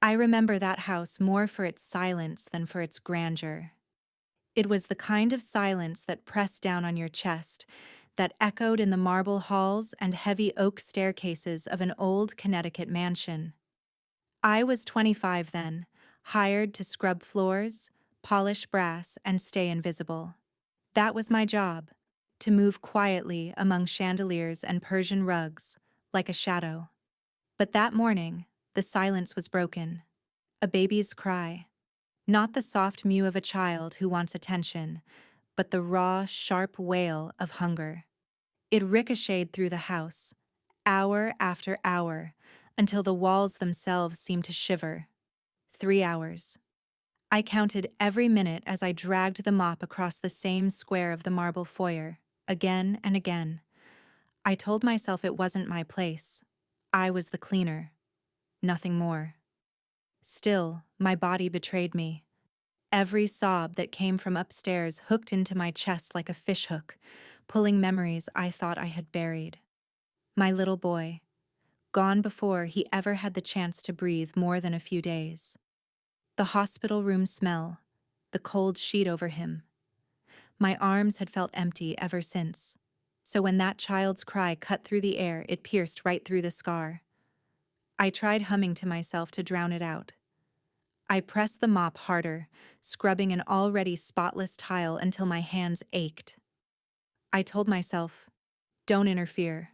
I remember that house more for its silence than for its grandeur. It was the kind of silence that pressed down on your chest, that echoed in the marble halls and heavy oak staircases of an old Connecticut mansion. I was 25 then, hired to scrub floors, polish brass, and stay invisible. That was my job, to move quietly among chandeliers and Persian rugs, like a shadow. But that morning, the silence was broken. A baby's cry. Not the soft mew of a child who wants attention, but the raw, sharp wail of hunger. It ricocheted through the house, hour after hour, until the walls themselves seemed to shiver. 3 hours. I counted every minute as I dragged the mop across the same square of the marble foyer, again and again. I told myself it wasn't my place. I was the cleaner, nothing more. Still, my body betrayed me. Every sob that came from upstairs hooked into my chest like a fishhook, pulling memories I thought I had buried. My little boy, gone before he ever had the chance to breathe more than a few days. The hospital room smell, the cold sheet over him. My arms had felt empty ever since, so when that child's cry cut through the air, it pierced right through the scar. I tried humming to myself to drown it out. I pressed the mop harder, scrubbing an already spotless tile until my hands ached. I told myself, don't interfere.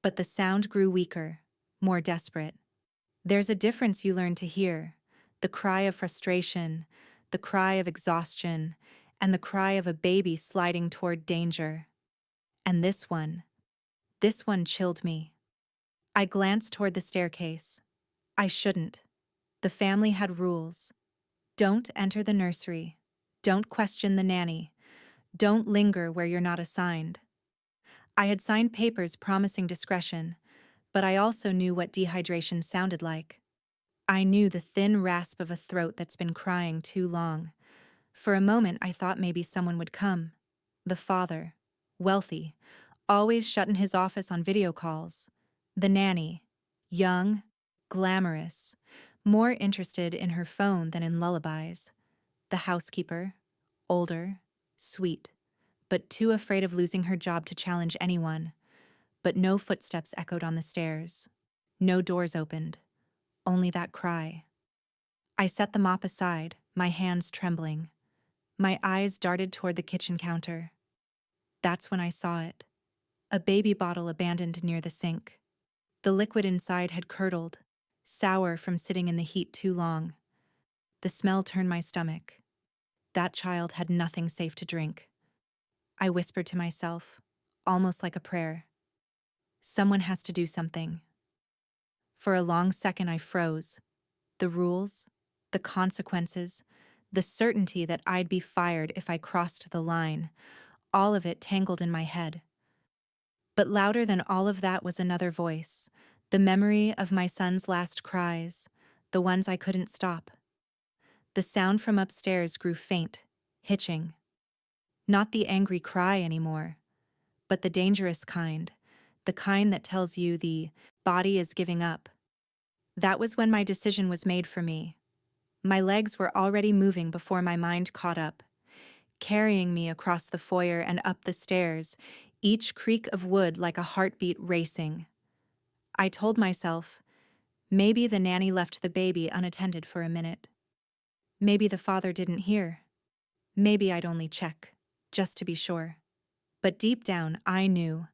But the sound grew weaker, more desperate. There's a difference you learn to hear: the cry of frustration, the cry of exhaustion, and the cry of a baby sliding toward danger. And this one chilled me. I glanced toward the staircase. I shouldn't. The family had rules. Don't enter the nursery. Don't question the nanny. Don't linger where you're not assigned. I had signed papers promising discretion, but I also knew what dehydration sounded like. I knew the thin rasp of a throat that's been crying too long. For a moment, I thought maybe someone would come. The father, wealthy, always shut in his office on video calls. The nanny, young, glamorous, more interested in her phone than in lullabies. The housekeeper, older, sweet, but too afraid of losing her job to challenge anyone. But no footsteps echoed on the stairs. No doors opened. Only that cry. I set the mop aside, my hands trembling. My eyes darted toward the kitchen counter. That's when I saw it. A baby bottle abandoned near the sink. The liquid inside had curdled, sour from sitting in the heat too long. The smell turned my stomach. That child had nothing safe to drink. I whispered to myself, almost like a prayer. Someone has to do something. For a long second I froze. The rules, the consequences, the certainty that I'd be fired if I crossed the line, all of it tangled in my head. But louder than all of that was another voice, the memory of my son's last cries, the ones I couldn't stop. The sound from upstairs grew faint, hitching. Not the angry cry anymore, but the dangerous kind, the kind that tells you the body is giving up. That was when my decision was made for me. My legs were already moving before my mind caught up, carrying me across the foyer and up the stairs, each creak of wood like a heartbeat racing. I told myself, maybe the nanny left the baby unattended for a minute. Maybe the father didn't hear. Maybe I'd only check, just to be sure. But deep down, I knew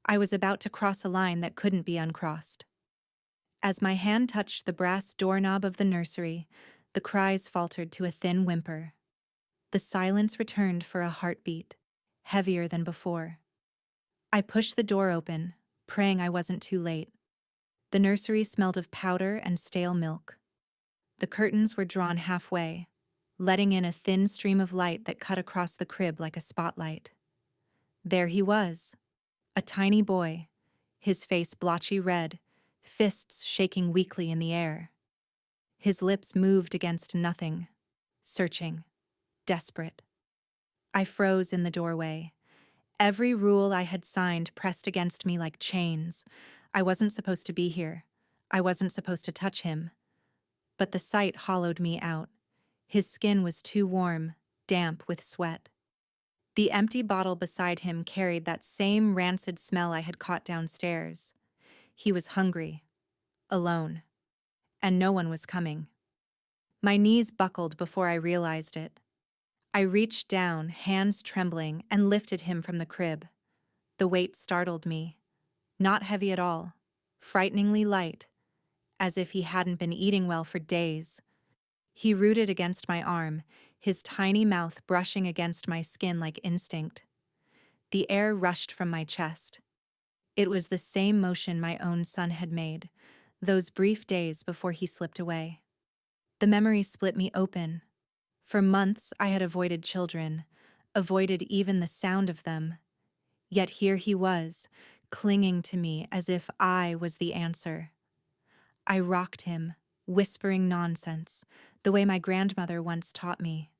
I was about to cross a line that couldn't be uncrossed. As my hand touched the brass doorknob of the nursery, the cries faltered to a thin whimper. The silence returned for a heartbeat, heavier than before. I pushed the door open, praying I wasn't too late. The nursery smelled of powder and stale milk. The curtains were drawn halfway, letting in a thin stream of light that cut across the crib like a spotlight. There he was, a tiny boy, his face blotchy red, fists shaking weakly in the air. His lips moved against nothing, searching, desperate. I froze in the doorway. Every rule I had signed pressed against me like chains. I wasn't supposed to be here. I wasn't supposed to touch him. but the sight hollowed me out. His skin was too warm, damp with sweat. The empty bottle beside him carried that same rancid smell I had caught downstairs. He was hungry, alone, and no one was coming. My knees buckled before I realized it. I reached down, hands trembling, and lifted him from the crib. The weight startled me. Not heavy at all, frighteningly light, as if he hadn't been eating well for days. He rooted against my arm, his tiny mouth brushing against my skin like instinct. The air rushed from my chest. It was the same motion my own son had made, those brief days before he slipped away. The memory split me open. For months I had avoided children, avoided even the sound of them. Yet here he was, clinging to me as if I was the answer. I rocked him, whispering nonsense, the way my grandmother once taught me.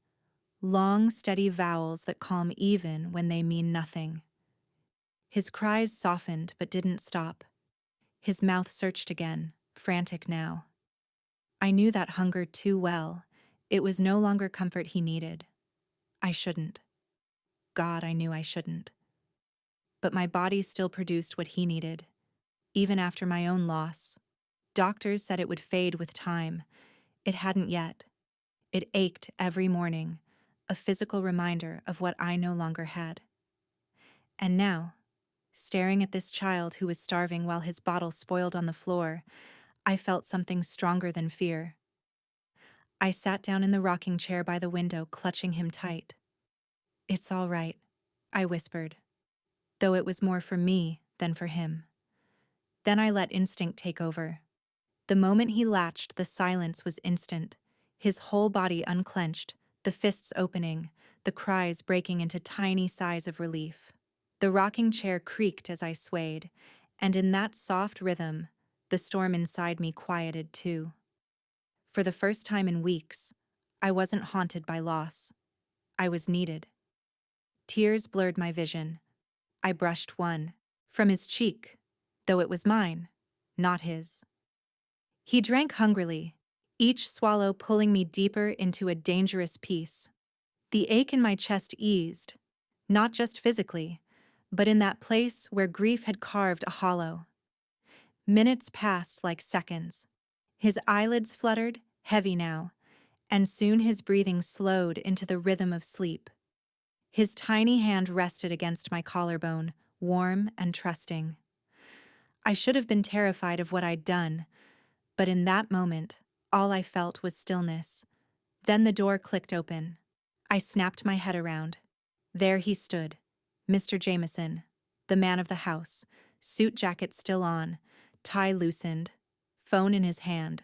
Long, steady vowels that calm even when they mean nothing. His cries softened but didn't stop. His mouth searched again, frantic now. I knew that hunger too well. It was no longer comfort he needed. I shouldn't. God, I knew I shouldn't. But my body still produced what he needed, even after my own loss. Doctors said it would fade with time. It hadn't yet. It ached every morning, a physical reminder of what I no longer had. And now, staring at this child who was starving while his bottle spoiled on the floor, I felt something stronger than fear. I sat down in the rocking chair by the window, clutching him tight. "It's all right," I whispered, though it was more for me than for him. Then I let instinct take over. The moment he latched, the silence was instant. His whole body unclenched, the fists opening, the cries breaking into tiny sighs of relief. The rocking chair creaked as I swayed, and in that soft rhythm, the storm inside me quieted too. For the first time in weeks, I wasn't haunted by loss. I was needed. Tears blurred my vision. I brushed one from his cheek, though it was mine, not his. He drank hungrily, each swallow pulling me deeper into a dangerous peace. The ache in my chest eased, not just physically, but in that place where grief had carved a hollow. Minutes passed like seconds. His eyelids fluttered, heavy now, and soon his breathing slowed into the rhythm of sleep. His tiny hand rested against my collarbone, warm and trusting. I should have been terrified of what I'd done, but in that moment, all I felt was stillness. Then the door clicked open. I snapped my head around. There he stood, Mr. Jameson, the man of the house, suit jacket still on, tie loosened, phone in his hand.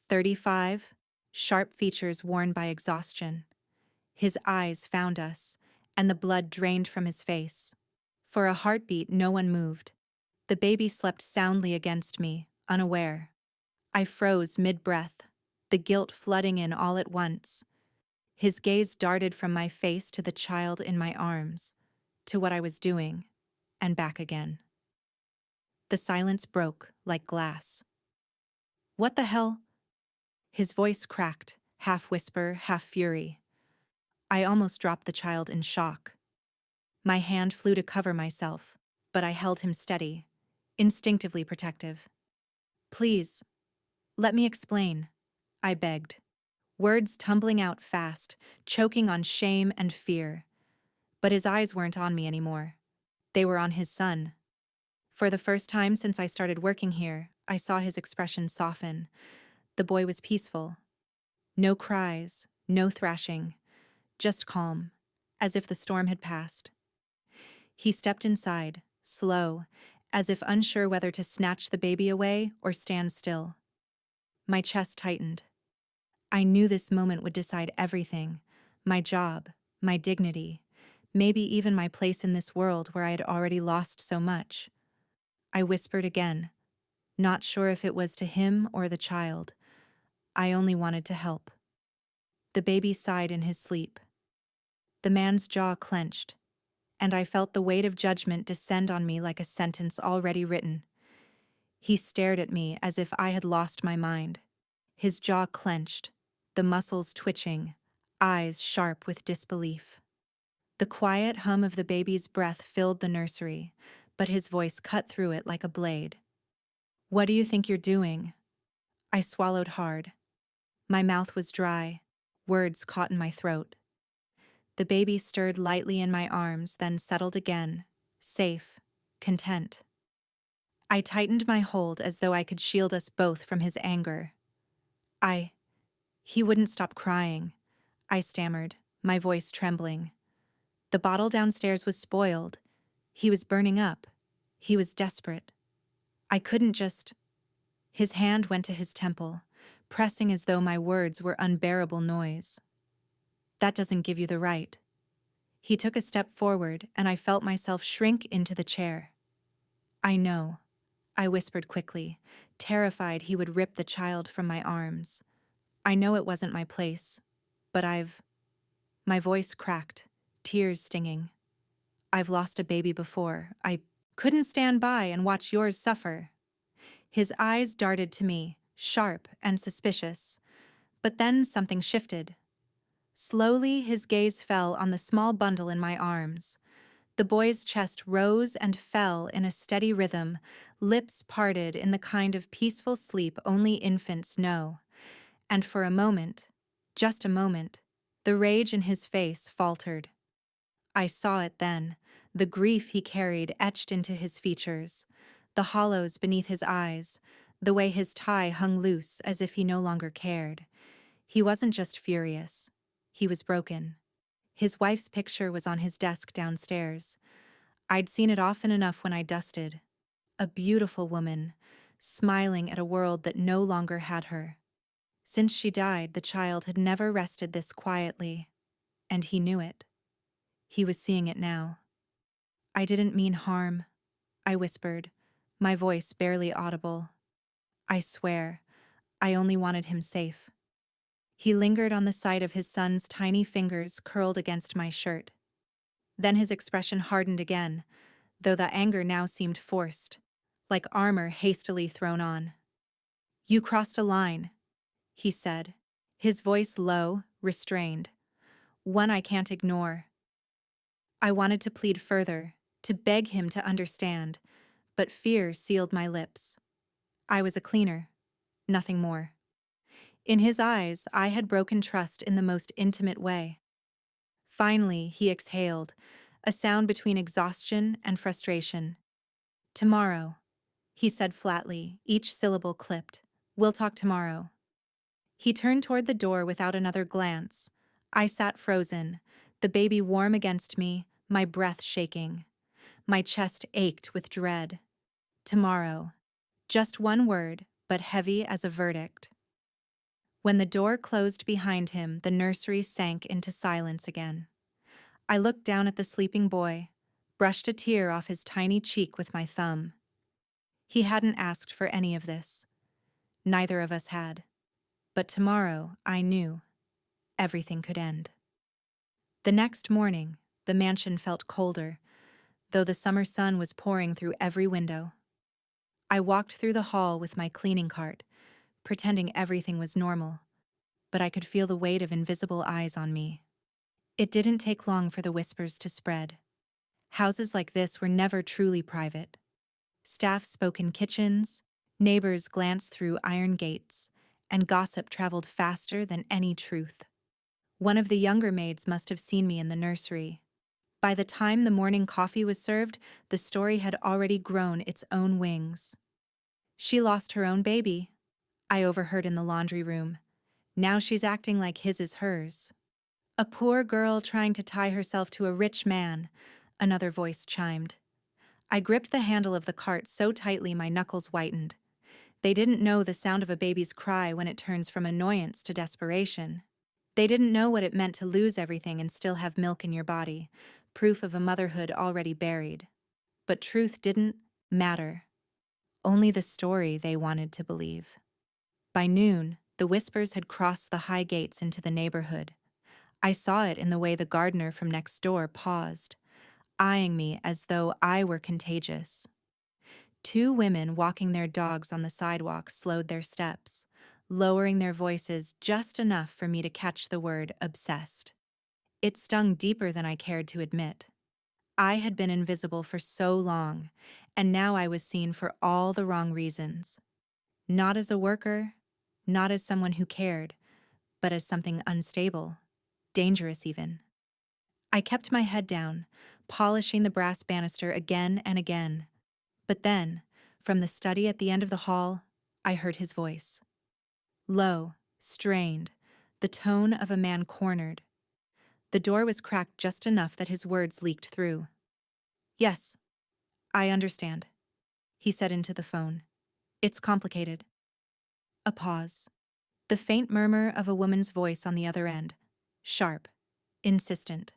35, sharp features worn by exhaustion. His eyes found us, and the blood drained from his face. For a heartbeat, no one moved. The baby slept soundly against me, unaware. I froze mid-breath, the guilt flooding in all at once. His gaze darted from my face to the child in my arms, to what I was doing, and back again. The silence broke like glass. "What the hell?" His voice cracked, half whisper, half fury. I almost dropped the child in shock. My hand flew to cover myself, but I held him steady, instinctively protective. "Please, let me explain," I begged, words tumbling out fast, choking on shame and fear. But his eyes weren't on me anymore. They were on his son. For the first time since I started working here, I saw his expression soften. The boy was peaceful. No cries, no thrashing, just calm, as if the storm had passed. He stepped inside, slow, as if unsure whether to snatch the baby away or stand still. My chest tightened. I knew this moment would decide everything: my job, my dignity, maybe even my place in this world where I had already lost so much. I whispered again, not sure if it was to him or the child. I only wanted to help. The baby sighed in his sleep. The man's jaw clenched, and I felt the weight of judgment descend on me like a sentence already written. He stared at me as if I had lost my mind. his jaw clenched, the muscles twitching, eyes sharp with disbelief. The quiet hum of the baby's breath filled the nursery, but his voice cut through it like a blade. "What do you think you're doing?" I swallowed hard. My mouth was dry, words caught in my throat. The baby stirred lightly in my arms, then settled again, safe, content. I tightened my hold as though I could shield us both from his anger. He wouldn't stop crying, I stammered, my voice trembling. The bottle downstairs was spoiled. He was burning up. He was desperate. I couldn't just... His hand went to his temple, pressing as though my words were unbearable noise. "That doesn't give you the right." He took a step forward, and I felt myself shrink into the chair. "I know," I whispered quickly, terrified he would rip the child from my arms. "I know it wasn't my place, but My voice cracked, tears stinging. "I've lost a baby before. I couldn't stand by and watch yours suffer." His eyes darted to me, sharp and suspicious. But then something shifted. Slowly, his gaze fell on the small bundle in my arms. The boy's chest rose and fell in a steady rhythm, lips parted in the kind of peaceful sleep only infants know. And for a moment, just a moment, the rage in his face faltered. I saw it then, the grief he carried etched into his features, the hollows beneath his eyes, the way his tie hung loose as if he no longer cared. He wasn't just furious. He was broken. His wife's picture was on his desk downstairs. I'd seen it often enough when I dusted. A beautiful woman, smiling at a world that no longer had her. Since she died, the child had never rested this quietly, and he knew it. He was seeing it now. "I didn't mean harm," I whispered, my voice barely audible. "I swear, I only wanted him safe." He lingered on the sight of his son's tiny fingers curled against my shirt. Then his expression hardened again, though the anger now seemed forced, like armor hastily thrown on. "You crossed a line," he said, his voice low, restrained. "One I can't ignore." I wanted to plead further, to beg him to understand, but fear sealed my lips. I was a cleaner, nothing more. In his eyes, I had broken trust in the most intimate way. Finally, he exhaled, a sound between exhaustion and frustration. "Tomorrow," he said flatly, each syllable clipped. "We'll talk tomorrow." He turned toward the door without another glance. I sat frozen, the baby warm against me, my breath shaking. My chest ached with dread. Tomorrow. Just one word, but heavy as a verdict. When the door closed behind him, the nursery sank into silence again. I looked down at the sleeping boy, brushed a tear off his tiny cheek with my thumb. He hadn't asked for any of this. Neither of us had. But tomorrow, I knew, everything could end. The next morning, the mansion felt colder, though the summer sun was pouring through every window. I walked through the hall with my cleaning cart, pretending everything was normal, but I could feel the weight of invisible eyes on me. It didn't take long for the whispers to spread. Houses like this were never truly private. Staff spoke in kitchens, neighbors glanced through iron gates, and gossip traveled faster than any truth. One of the younger maids must have seen me in the nursery. By the time the morning coffee was served, the story had already grown its own wings. "She lost her own baby," I overheard in the laundry room. "Now she's acting like his is hers." "A poor girl trying to tie herself to a rich man," another voice chimed. I gripped the handle of the cart so tightly my knuckles whitened. They didn't know the sound of a baby's cry when it turns from annoyance to desperation. They didn't know what it meant to lose everything and still have milk in your body, proof of a motherhood already buried. But truth didn't matter. Only the story they wanted to believe. By noon, the whispers had crossed the high gates into the neighborhood. I saw it in the way the gardener from next door paused, eyeing me as though I were contagious. Two women walking their dogs on the sidewalk slowed their steps, lowering their voices just enough for me to catch the word obsessed. It stung deeper than I cared to admit. I had been invisible for so long, and now I was seen for all the wrong reasons. Not as a worker, not as someone who cared, but as something unstable, dangerous even. I kept my head down, polishing the brass banister again and again. But then, from the study at the end of the hall, I heard his voice. Low, strained, the tone of a man cornered. The door was cracked just enough that his words leaked through. Yes, I understand, he said into the phone. It's complicated. A pause. The faint murmur of a woman's voice on the other end. Sharp, insistent.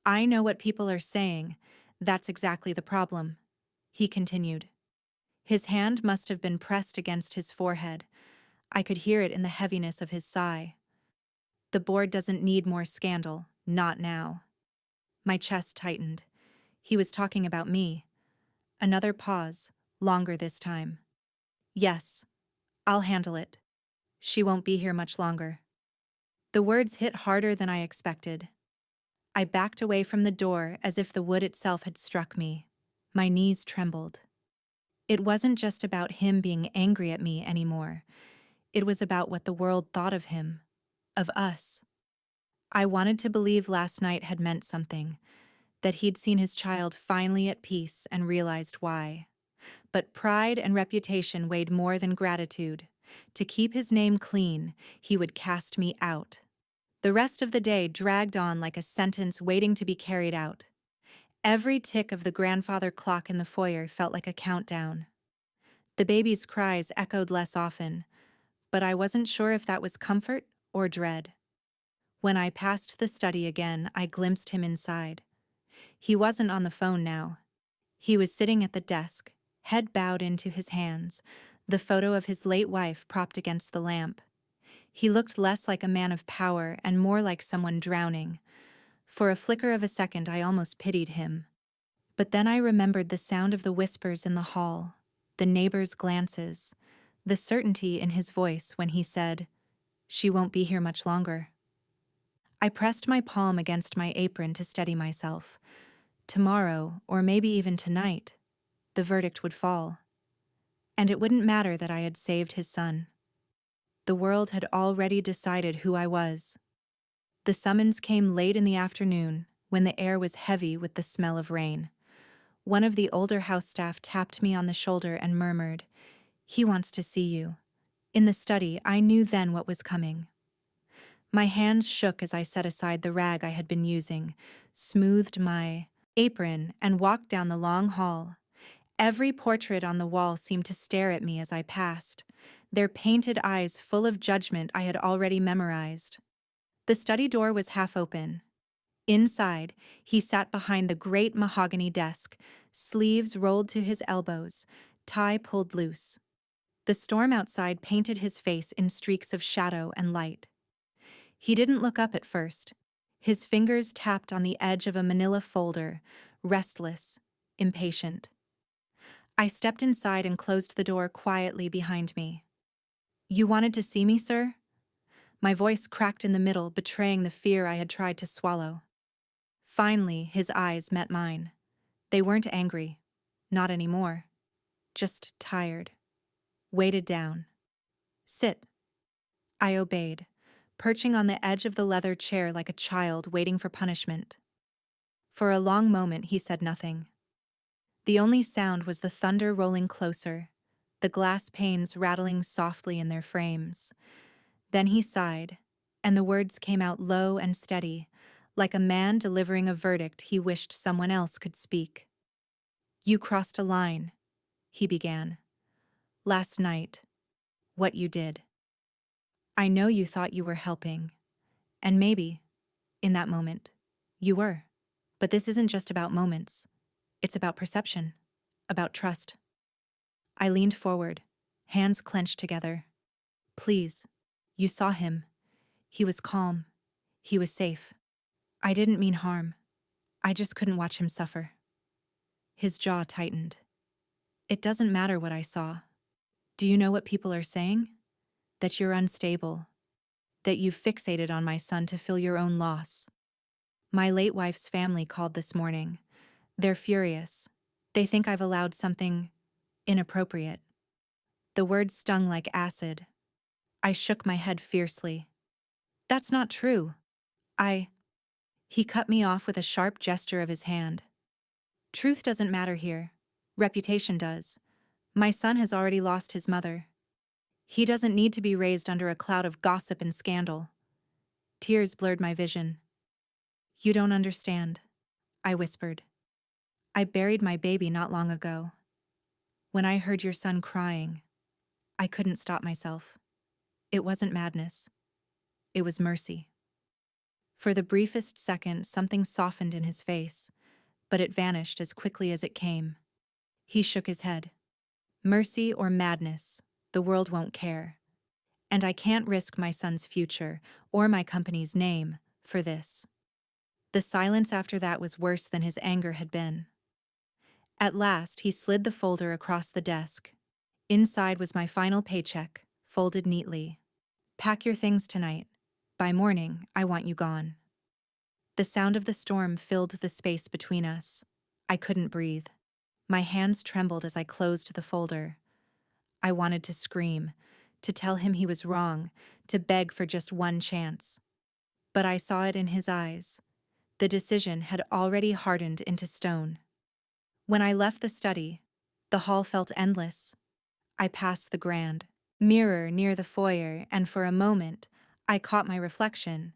I know what people are saying. That's exactly the problem, he continued. His hand must have been pressed against his forehead. I could hear it in the heaviness of his sigh. The board doesn't need more scandal, not now. My chest tightened. He was talking about me. Another pause, longer this time. Yes, I'll handle it. She won't be here much longer. The words hit harder than I expected. I backed away from the door as if the wood itself had struck me. My knees trembled. It wasn't just about him being angry at me anymore. It was about what the world thought of him, of us. I wanted to believe last night had meant something, that he'd seen his child finally at peace and realized why. But pride and reputation weighed more than gratitude. To keep his name clean, he would cast me out. The rest of the day dragged on like a sentence waiting to be carried out. Every tick of the grandfather clock in the foyer felt like a countdown. The baby's cries echoed less often, but I wasn't sure if that was comfort or dread. When I passed the study again, I glimpsed him inside. He wasn't on the phone now. He was sitting at the desk, head bowed into his hands, the photo of his late wife propped against the lamp. He looked less like a man of power and more like someone drowning. For a flicker of a second, I almost pitied him. But then I remembered the sound of the whispers in the hall, the neighbors' glances, the certainty in his voice when he said, "She won't be here much longer." I pressed my palm against my apron to steady myself. Tomorrow, or maybe even tonight, the verdict would fall. And it wouldn't matter that I had saved his son. The world had already decided who I was. The summons came late in the afternoon, when the air was heavy with the smell of rain. One of the older house staff tapped me on the shoulder and murmured, "He wants to see you." In the study, I knew then what was coming. My hands shook as I set aside the rag I had been using, smoothed my apron, and walked down the long hall. Every portrait on the wall seemed to stare at me as I passed, their painted eyes full of judgment I had already memorized. The study door was half open. Inside, he sat behind the great mahogany desk, sleeves rolled to his elbows, tie pulled loose. The storm outside painted his face in streaks of shadow and light. He didn't look up at first. His fingers tapped on the edge of a manila folder, restless, impatient. I stepped inside and closed the door quietly behind me. "You wanted to see me, sir?" My voice cracked in the middle, betraying the fear I had tried to swallow. Finally, his eyes met mine. They weren't angry. Not anymore. Just tired. Weighted down. "Sit." I obeyed, perching on the edge of the leather chair like a child waiting for punishment. For a long moment he said nothing. The only sound was the thunder rolling closer, the glass panes rattling softly in their frames. Then he sighed, and the words came out low and steady, like a man delivering a verdict he wished someone else could speak. "You crossed a line," he began. "Last night, what you did. I know you thought you were helping, and maybe, in that moment, you were. But this isn't just about moments. It's about perception, about trust." I leaned forward, hands clenched together. "Please, you saw him. He was calm. He was safe. I didn't mean harm. I just couldn't watch him suffer." His jaw tightened. "It doesn't matter what I saw. Do you know what people are saying? that you're unstable, that you've fixated on my son to fill your own loss. My late wife's family called this morning. They're furious. They think I've allowed something inappropriate. The words stung like acid. I shook my head fiercely. That's not true. I. He cut me off with a sharp gesture of his hand. Truth doesn't matter here. Reputation does. My son has already lost his mother. He doesn't need to be raised under a cloud of gossip and scandal. Tears blurred my vision. You don't understand, I whispered. I buried my baby not long ago. When I heard your son crying, I couldn't stop myself. It wasn't madness. It was mercy. For the briefest second, something softened in his face, but it vanished as quickly as it came. He shook his head. Mercy or madness, the world won't care. And I can't risk my son's future or my company's name for this. The silence after that was worse than his anger had been. At last, he slid the folder across the desk. Inside was my final paycheck, folded neatly. Pack your things tonight. By morning, I want you gone. The sound of the storm filled the space between us. I couldn't breathe. My hands trembled as I closed the folder. I wanted to scream, to tell him he was wrong, to beg for just one chance. But I saw it in his eyes. The decision had already hardened into stone. When I left the study, the hall felt endless. I passed the grand mirror near the foyer, and for a moment, I caught my reflection.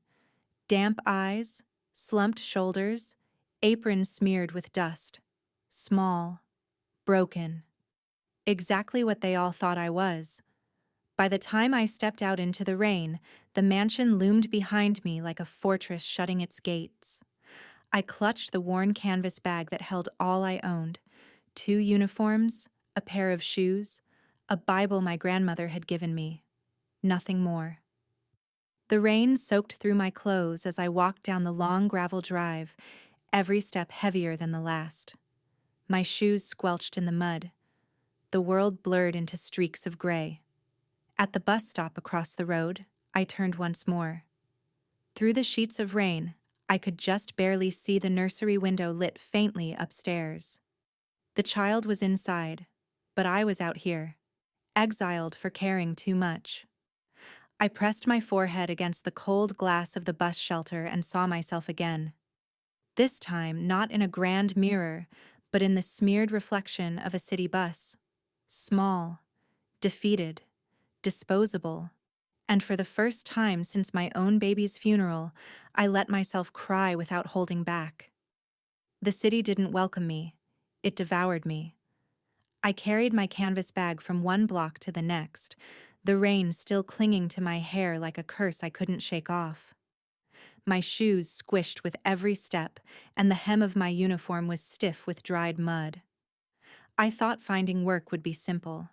Damp eyes, slumped shoulders, apron smeared with dust. Small, broken. Exactly what they all thought I was. By the time I stepped out into the rain, the mansion loomed behind me like a fortress shutting its gates. I clutched the worn canvas bag that held all I owned: 2 uniforms, a pair of shoes, a Bible my grandmother had given me. Nothing more. The rain soaked through my clothes as I walked down the long gravel drive, every step heavier than the last. My shoes squelched in the mud. The world blurred into streaks of gray. At the bus stop across the road, I turned once more. Through the sheets of rain, I could just barely see the nursery window lit faintly upstairs. The child was inside, but I was out here, exiled for caring too much. I pressed my forehead against the cold glass of the bus shelter and saw myself again. This time, not in a grand mirror, but in the smeared reflection of a city bus. Small, defeated, disposable. And for the first time since my own baby's funeral, I let myself cry without holding back. The city didn't welcome me. It devoured me. I carried my canvas bag from one block to the next, the rain still clinging to my hair like a curse I couldn't shake off. My shoes squished with every step, and the hem of my uniform was stiff with dried mud. I thought finding work would be simple.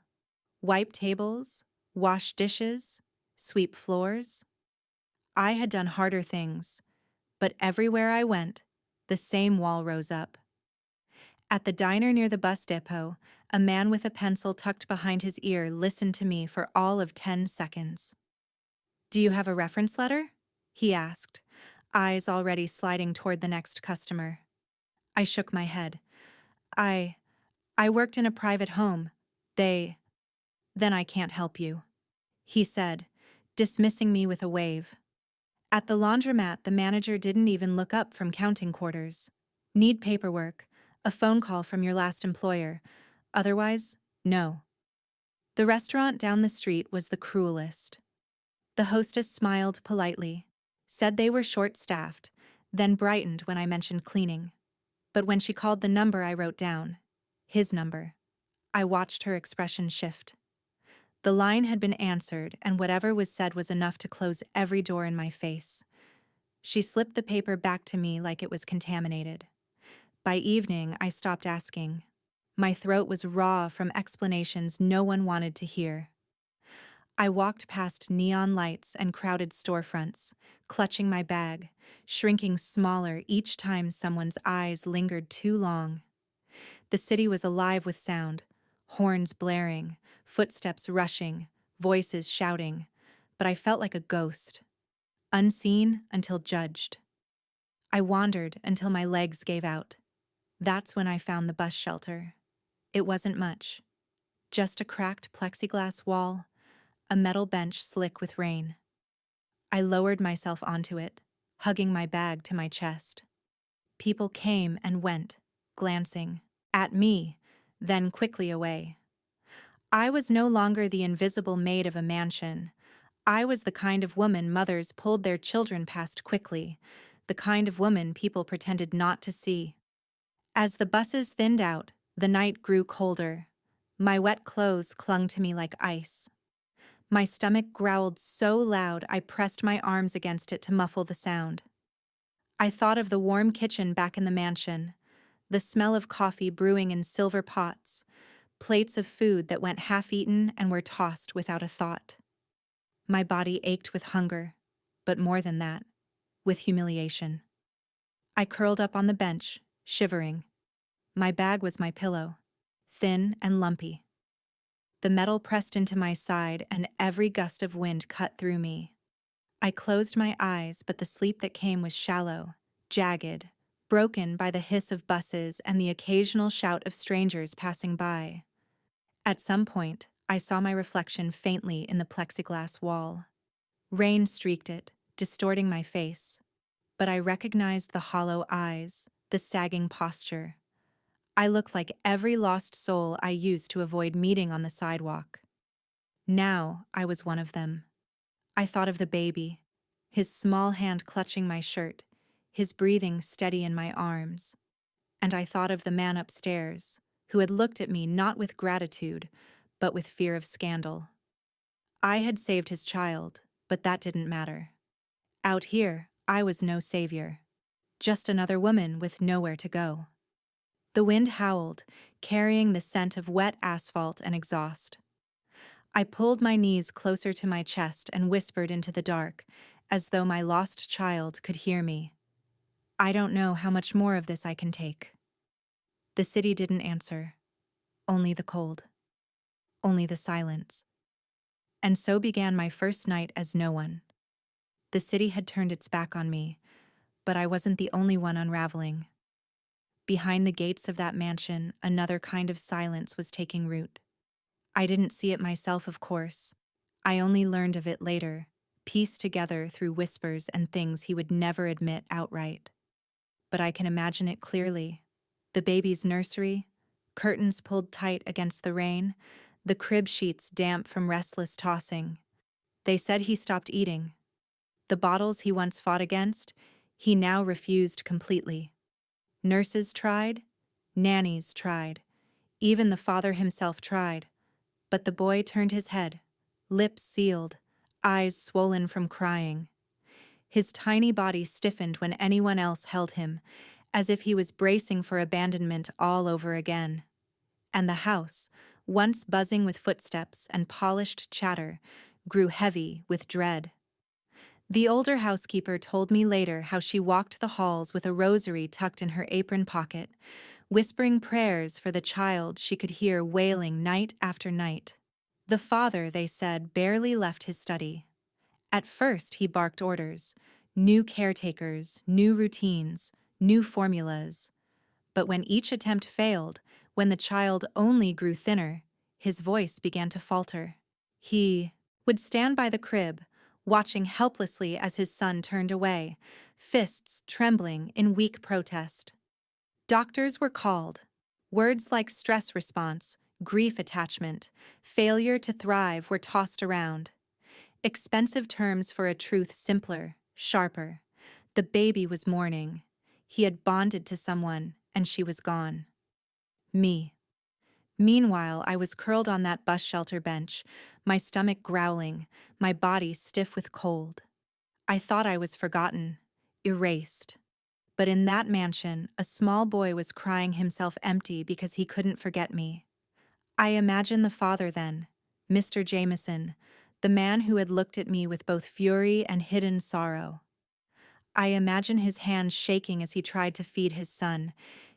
Wipe tables, wash dishes, sweep floors. I had done harder things, but everywhere I went, the same wall rose up. At the diner near the bus depot, a man with a pencil tucked behind his ear listened to me for all of 10 seconds. "Do you have a reference letter?" he asked, eyes already sliding toward the next customer. I shook my head. I worked in a private home. Then I can't help you," he said, dismissing me with a wave. At the laundromat, the manager didn't even look up from counting quarters. "Need paperwork, a phone call from your last employer. Otherwise, no." The restaurant down the street was the cruelest. The hostess smiled politely, said they were short-staffed, then brightened when I mentioned cleaning. But when she called the number I wrote down, his number, I watched her expression shift. The line had been answered, and whatever was said was enough to close every door in my face. She slipped the paper back to me like it was contaminated. By evening, I stopped asking. My throat was raw from explanations no one wanted to hear. I walked past neon lights and crowded storefronts, clutching my bag, shrinking smaller each time someone's eyes lingered too long. The city was alive with sound, horns blaring, footsteps rushing, voices shouting. but I felt like a ghost, unseen until judged. I wandered until my legs gave out. That's when I found the bus shelter. It wasn't much, just a cracked plexiglass wall, a metal bench slick with rain. I lowered myself onto it, hugging my bag to my chest. People came and went, glancing at me, then quickly away. I was no longer the invisible maid of a mansion. I was the kind of woman mothers pulled their children past quickly, the kind of woman people pretended not to see. As the buses thinned out, the night grew colder. My wet clothes clung to me like ice. My stomach growled so loud I pressed my arms against it to muffle the sound. I thought of the warm kitchen back in the mansion, the smell of coffee brewing in silver pots, plates of food that went half-eaten and were tossed without a thought. My body ached with hunger, but more than that, with humiliation. I curled up on the bench, shivering. My bag was my pillow, thin and lumpy. The metal pressed into my side and every gust of wind cut through me. I closed my eyes, but the sleep that came was shallow, jagged, broken by the hiss of buses and the occasional shout of strangers passing by. At some point, I saw my reflection faintly in the plexiglass wall. Rain streaked it, distorting my face, but I recognized the hollow eyes, the sagging posture. I looked like every lost soul I used to avoid meeting on the sidewalk. Now I was one of them. I thought of the baby, his small hand clutching my shirt, his breathing steady in my arms. And I thought of the man upstairs, who had looked at me not with gratitude, but with fear of scandal. I had saved his child, but that didn't matter. Out here, I was no savior, just another woman with nowhere to go. The wind howled, carrying the scent of wet asphalt and exhaust. I pulled my knees closer to my chest and whispered into the dark, as though my lost child could hear me. I don't know how much more of this I can take. The city didn't answer. Only the cold. Only the silence. And so began my first night as no one. The city had turned its back on me, but I wasn't the only one unraveling. Behind the gates of that mansion, another kind of silence was taking root. I didn't see it myself, of course. I only learned of it later, pieced together through whispers and things he would never admit outright. But I can imagine it clearly. The baby's nursery, curtains pulled tight against the rain, the crib sheets damp from restless tossing. They said he stopped eating. The bottles he once fought against, he now refused completely. Nurses tried, nannies tried, even the father himself tried. But the boy turned his head, lips sealed, eyes swollen from crying. His tiny body stiffened when anyone else held him, as if he was bracing for abandonment all over again. And the house, once buzzing with footsteps and polished chatter, grew heavy with dread. The older housekeeper told me later how she walked the halls with a rosary tucked in her apron pocket, whispering prayers for the child she could hear wailing night after night. The father, they said, barely left his study. At first he barked orders, new caretakers, new routines, new formulas. But when each attempt failed, when the child only grew thinner, his voice began to falter. He would stand by the crib, watching helplessly as his son turned away, fists trembling in weak protest. Doctors were called. Words like stress response, grief attachment, failure to thrive were tossed around. Expensive terms for a truth simpler, sharper. The baby was mourning. He had bonded to someone, and she was gone. Me. Meanwhile, I was curled on that bus shelter bench, my stomach growling, my body stiff with cold. I thought I was forgotten, erased. But in that mansion, a small boy was crying himself empty because he couldn't forget me. I imagine the father then, Mr. Jameson, the man who had looked at me with both fury and hidden sorrow. I imagine his hands shaking as he tried to feed his son,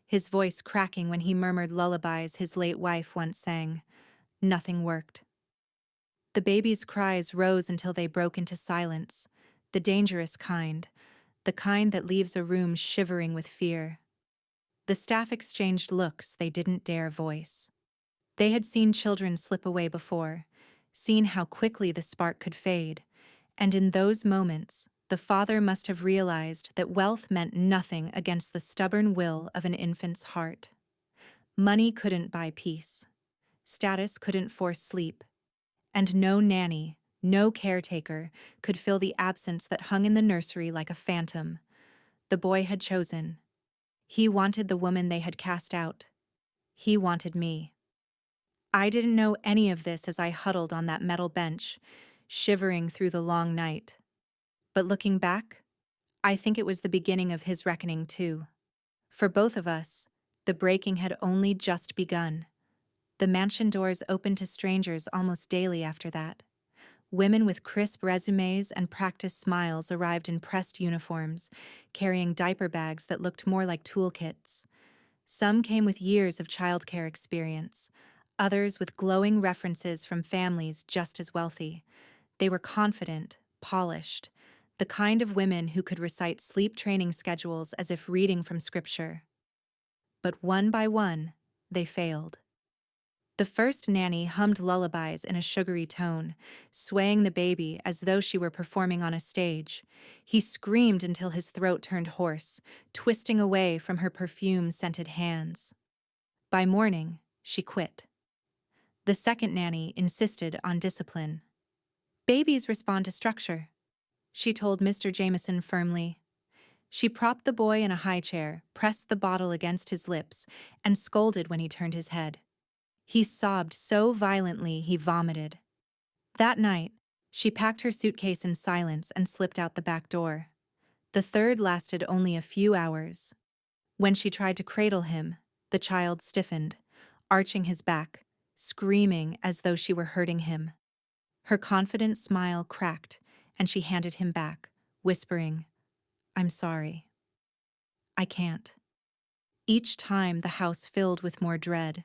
his voice cracking when he murmured lullabies his late wife once sang. Nothing worked. The baby's cries rose until they broke into silence, the dangerous kind, the kind that leaves a room shivering with fear. The staff exchanged looks they didn't dare voice. They had seen children slip away before, seen how quickly the spark could fade, and in those moments, the father must have realized that wealth meant nothing against the stubborn will of an infant's heart. Money couldn't buy peace. Status couldn't force sleep. And no nanny, no caretaker, could fill the absence that hung in the nursery like a phantom. The boy had chosen. He wanted the woman they had cast out. He wanted me. I didn't know any of this as I huddled on that metal bench, shivering through the long night. But looking back, I think it was the beginning of his reckoning too. For both of us, the breaking had only just begun. The mansion doors opened to strangers almost daily after that. Women with crisp resumes and practiced smiles arrived in pressed uniforms, carrying diaper bags that looked more like toolkits. Some came with years of childcare experience, others with glowing references from families just as wealthy. They were confident, polished, the kind of women who could recite sleep training schedules as if reading from scripture. But one by one, they failed. The first nanny hummed lullabies in a sugary tone, swaying the baby as though she were performing on a stage. He screamed until his throat turned hoarse, twisting away from her perfume-scented hands. By morning, she quit. The second nanny insisted on discipline. "Babies respond to structure," she told Mr. Jameson firmly. She propped the boy in a high chair, pressed the bottle against his lips, and scolded when he turned his head. He sobbed so violently he vomited. That night, she packed her suitcase in silence and slipped out the back door. The third lasted only a few hours. When she tried to cradle him, the child stiffened, arching his back, screaming as though she were hurting him. Her confident smile cracked, and she handed him back, whispering, "I'm sorry. I can't." Each time the house filled with more dread.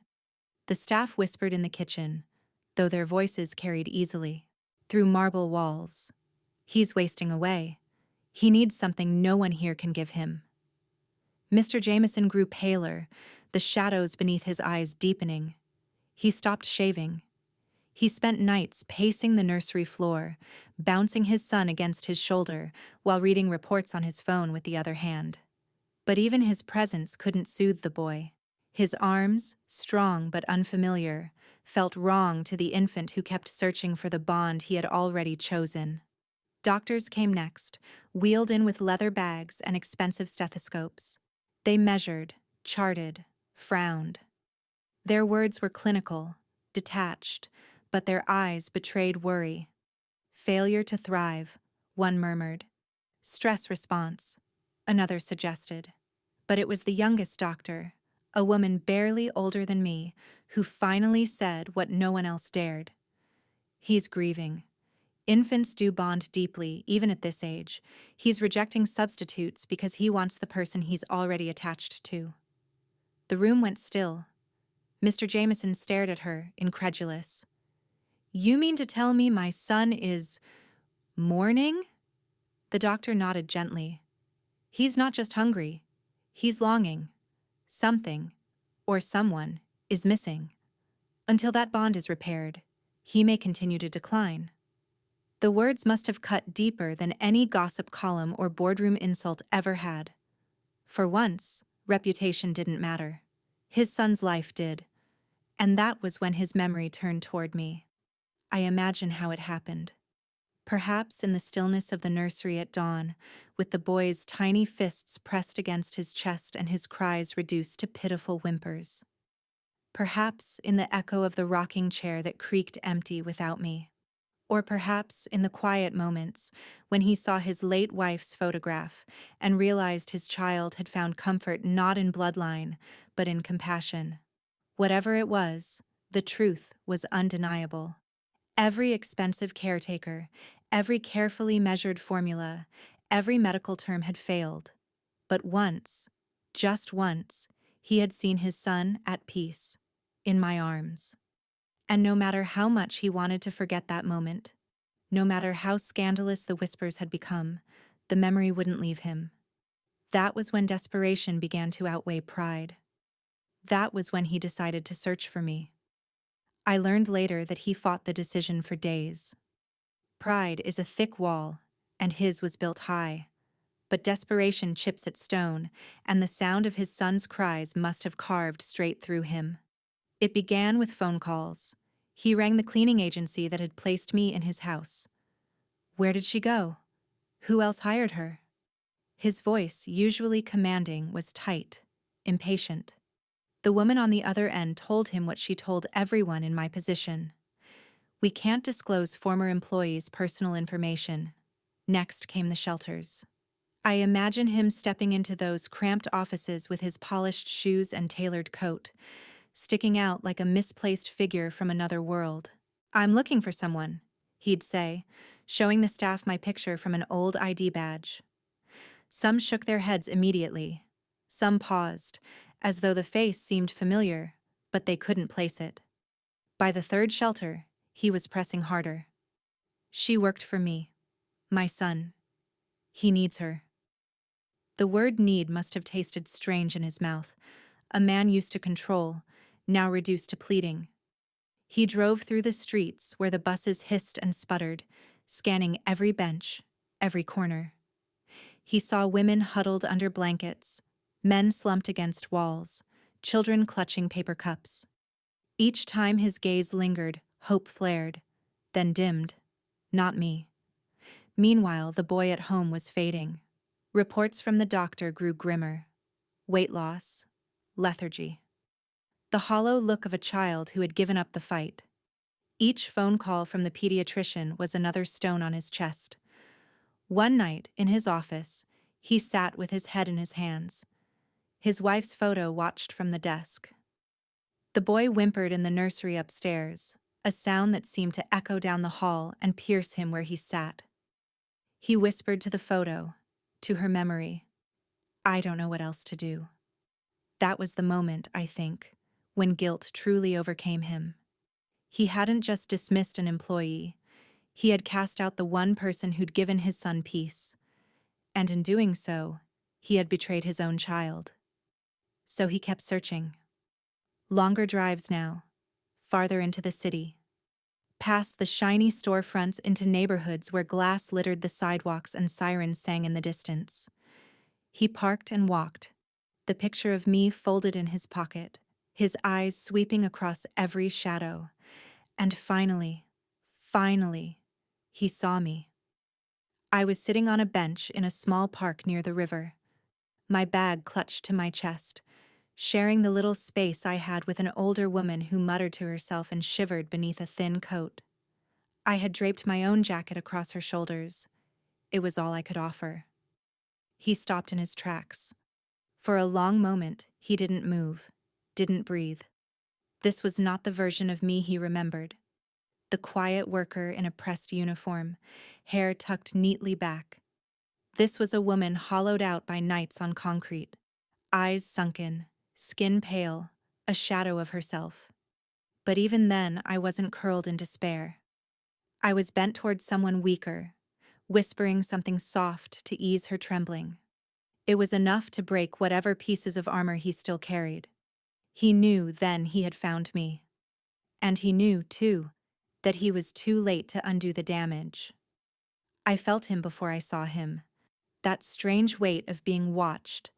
The staff whispered in the kitchen, though their voices carried easily, through marble walls. "He's wasting away. He needs something no one here can give him." Mr. Jameson grew paler, the shadows beneath his eyes deepening. He stopped shaving. He spent nights pacing the nursery floor, bouncing his son against his shoulder while reading reports on his phone with the other hand. But even his presence couldn't soothe the boy. His arms, strong but unfamiliar, felt wrong to the infant who kept searching for the bond he had already chosen. Doctors came next, wheeled in with leather bags and expensive stethoscopes. They measured, charted, frowned. Their words were clinical, detached, but their eyes betrayed worry. "Failure to thrive," one murmured. "Stress response," another suggested. But it was the youngest doctor, a woman barely older than me, who finally said what no one else dared. "He's grieving. Infants do bond deeply, even at this age. He's rejecting substitutes because he wants the person he's already attached to." The room went still. Mr. Jameson stared at her, incredulous. "You mean to tell me my son is mourning?" The doctor nodded gently. "He's not just hungry. He's longing. Something, or someone, is missing. Until that bond is repaired, he may continue to decline." The words must have cut deeper than any gossip column or boardroom insult ever had. For once, reputation didn't matter. His son's life did. And that was when his memory turned toward me. I imagine how it happened. Perhaps in the stillness of the nursery at dawn, with the boy's tiny fists pressed against his chest and his cries reduced to pitiful whimpers. Perhaps in the echo of the rocking chair that creaked empty without me. Or perhaps in the quiet moments when he saw his late wife's photograph and realized his child had found comfort not in bloodline, but in compassion. Whatever it was, the truth was undeniable. Every expensive caretaker, every carefully measured formula, every medical term had failed. But once, just once, he had seen his son at peace, in my arms. And no matter how much he wanted to forget that moment, no matter how scandalous the whispers had become, the memory wouldn't leave him. That was when desperation began to outweigh pride. That was when he decided to search for me. I learned later that he fought the decision for days. Pride is a thick wall, and his was built high. But desperation chips at stone, and the sound of his son's cries must have carved straight through him. It began with phone calls. He rang the cleaning agency that had placed me in his house. Where did she go? Who else hired her? His voice, usually commanding, was tight, impatient. The woman on the other end told him what she told everyone in my position. We can't disclose former employees' personal information. Next came the shelters. I imagine him stepping into those cramped offices with his polished shoes and tailored coat, sticking out like a misplaced figure from another world. "I'm looking for someone," he'd say, showing the staff my picture from an old ID badge. Some shook their heads immediately. Some paused, as though the face seemed familiar, but they couldn't place it. By the third shelter, he was pressing harder. "She worked for me. My son. He needs her." The word need must have tasted strange in his mouth. A man used to control, now reduced to pleading. He drove through the streets where the buses hissed and sputtered, scanning every bench, every corner. He saw women huddled under blankets, men slumped against walls, children clutching paper cups. Each time his gaze lingered, hope flared, then dimmed. Not me. Meanwhile, the boy at home was fading. Reports from the doctor grew grimmer. Weight loss, lethargy. The hollow look of a child who had given up the fight. Each phone call from the pediatrician was another stone on his chest. One night, in his office, he sat with his head in his hands. His wife's photo watched from the desk. The boy whimpered in the nursery upstairs, a sound that seemed to echo down the hall and pierce him where he sat. He whispered to the photo, to her memory, "I don't know what else to do." That was the moment, I think, when guilt truly overcame him. He hadn't just dismissed an employee, he had cast out the one person who'd given his son peace. And in doing so, he had betrayed his own child. So he kept searching. Longer drives now, farther into the city. Past the shiny storefronts into neighborhoods where glass littered the sidewalks and sirens sang in the distance. He parked and walked, the picture of me folded in his pocket, his eyes sweeping across every shadow. And finally, he saw me. I was sitting on a bench in a small park near the river, my bag clutched to my chest, sharing the little space I had with an older woman who muttered to herself and shivered beneath a thin coat. I had draped my own jacket across her shoulders. It was all I could offer. He stopped in his tracks. For a long moment, he didn't move, didn't breathe. This was not the version of me he remembered. The quiet worker in a pressed uniform, hair tucked neatly back. This was a woman hollowed out by nights on concrete, eyes sunken, skin pale, a shadow of herself. But even then, I wasn't curled in despair. I was bent toward someone weaker, whispering something soft to ease her trembling. It was enough to break whatever pieces of armor he still carried. He knew then he had found me. And he knew, too, that he was too late to undo the damage. I felt him before I saw him, that strange weight of being watched,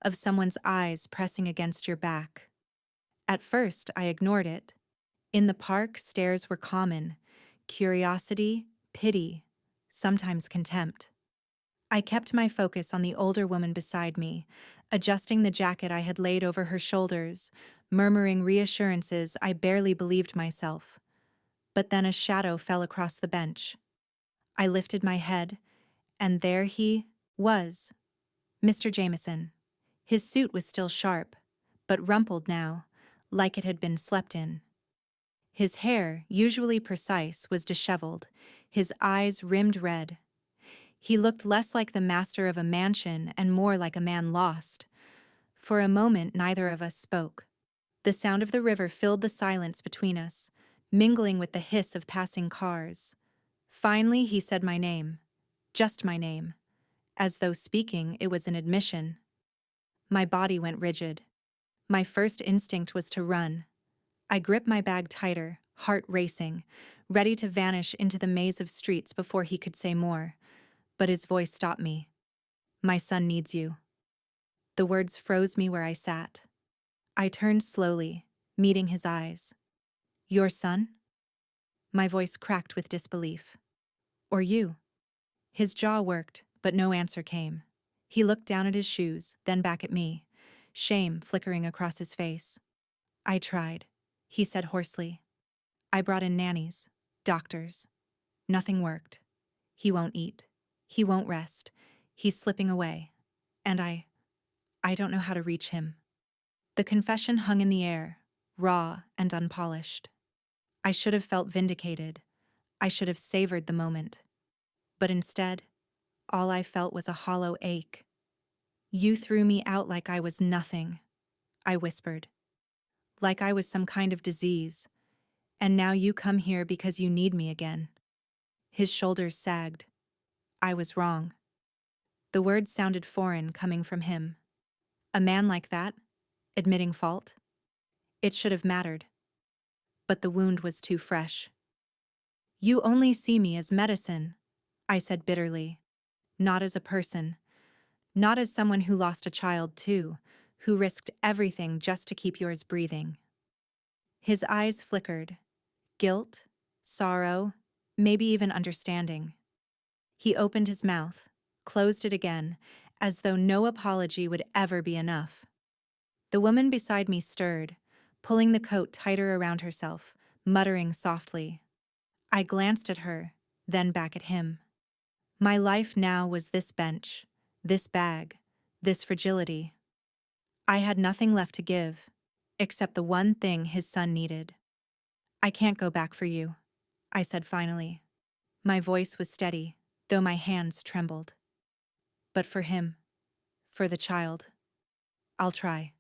of someone's eyes pressing against your back. At first, I ignored it. In the park, stares were common, curiosity, pity, sometimes contempt. I kept my focus on the older woman beside me, adjusting the jacket I had laid over her shoulders, murmuring reassurances I barely believed myself. But then a shadow fell across the bench. I lifted my head, and there he was, Mr. Jameson. His suit was still sharp, but rumpled now, like it had been slept in. His hair, usually precise, was disheveled, his eyes rimmed red. He looked less like the master of a mansion and more like a man lost. For a moment, neither of us spoke. The sound of the river filled the silence between us, mingling with the hiss of passing cars. Finally, he said my name. Just my name. As though speaking, it was an admission. My body went rigid. My first instinct was to run. I gripped my bag tighter, heart racing, ready to vanish into the maze of streets before he could say more. But his voice stopped me. My son needs you. The words froze me where I sat. I turned slowly, meeting his eyes. Your son? My voice cracked with disbelief. Or you? His jaw worked, but no answer came. He looked down at his shoes, then back at me, shame flickering across his face. I tried, he said hoarsely. I brought in nannies, doctors. Nothing worked. He won't eat. He won't rest. He's slipping away. And I don't know how to reach him. The confession hung in the air, raw and unpolished. I should have felt vindicated. I should have savored the moment. But instead, all I felt was a hollow ache. You threw me out like I was nothing, I whispered. Like I was some kind of disease. And now you come here because you need me again. His shoulders sagged. I was wrong. The words sounded foreign coming from him. A man like that, admitting fault? It should have mattered. But the wound was too fresh. You only see me as medicine, I said bitterly. Not as a person. Not as someone who lost a child too, who risked everything just to keep yours breathing. His eyes flickered. Guilt, sorrow, maybe even understanding. He opened his mouth, closed it again, as though no apology would ever be enough. The woman beside me stirred, pulling the coat tighter around herself, muttering softly. I glanced at her, then back at him. My life now was this bench, this bag, this fragility. I had nothing left to give, except the one thing his son needed. I can't go back for you, I said finally. My voice was steady, though my hands trembled. But for him, for the child, I'll try.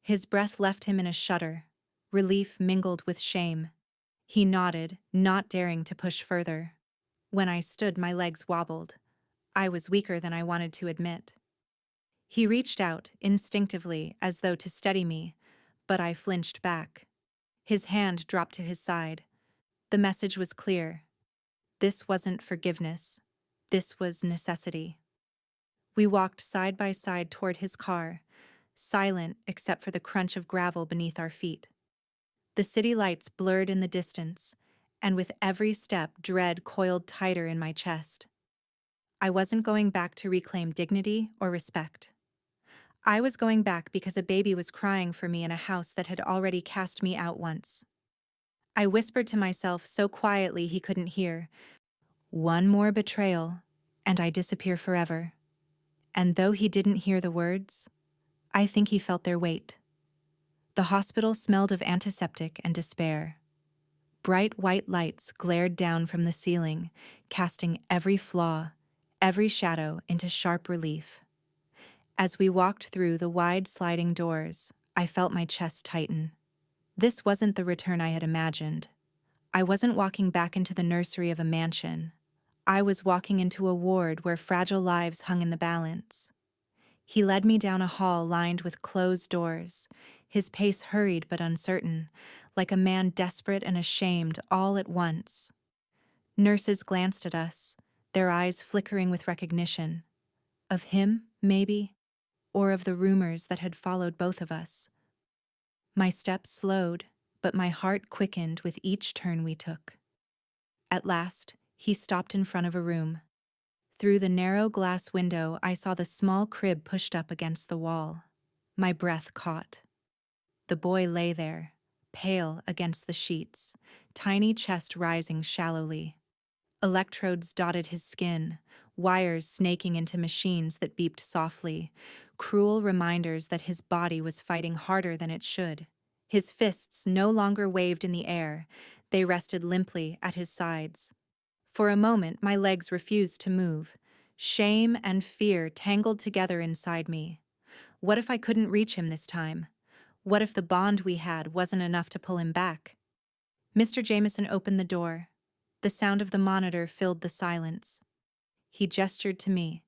His breath left him in a shudder, relief mingled with shame. He nodded, not daring to push further. When I stood, my legs wobbled. I was weaker than I wanted to admit. He reached out, instinctively, as though to steady me, but I flinched back. His hand dropped to his side. The message was clear. This wasn't forgiveness. This was necessity. We walked side by side toward his car, silent except for the crunch of gravel beneath our feet. The city lights blurred in the distance, and with every step, dread coiled tighter in my chest. I wasn't going back to reclaim dignity or respect. I was going back because a baby was crying for me in a house that had already cast me out once. I whispered to myself so quietly he couldn't hear, one more betrayal, and I disappear forever. And though he didn't hear the words, I think he felt their weight. The hospital smelled of antiseptic and despair. Bright white lights glared down from the ceiling, casting every flaw, every shadow into sharp relief. As we walked through the wide sliding doors, I felt my chest tighten. This wasn't the return I had imagined. I wasn't walking back into the nursery of a mansion. I was walking into a ward where fragile lives hung in the balance. He led me down a hall lined with closed doors, his pace hurried but uncertain, like a man desperate and ashamed all at once. Nurses glanced at us, their eyes flickering with recognition. Of him, maybe, or of the rumors that had followed both of us. My steps slowed, but my heart quickened with each turn we took. At last, he stopped in front of a room. Through the narrow glass window, I saw the small crib pushed up against the wall. My breath caught. The boy lay there, pale against the sheets, tiny chest rising shallowly. Electrodes dotted his skin, wires snaking into machines that beeped softly, cruel reminders that his body was fighting harder than it should. His fists no longer waved in the air, they rested limply at his sides. For a moment, my legs refused to move. Shame and fear tangled together inside me. What if I couldn't reach him this time? What if the bond we had wasn't enough to pull him back? Mr. Jameson opened the door. The sound of the monitor filled the silence. He gestured to me,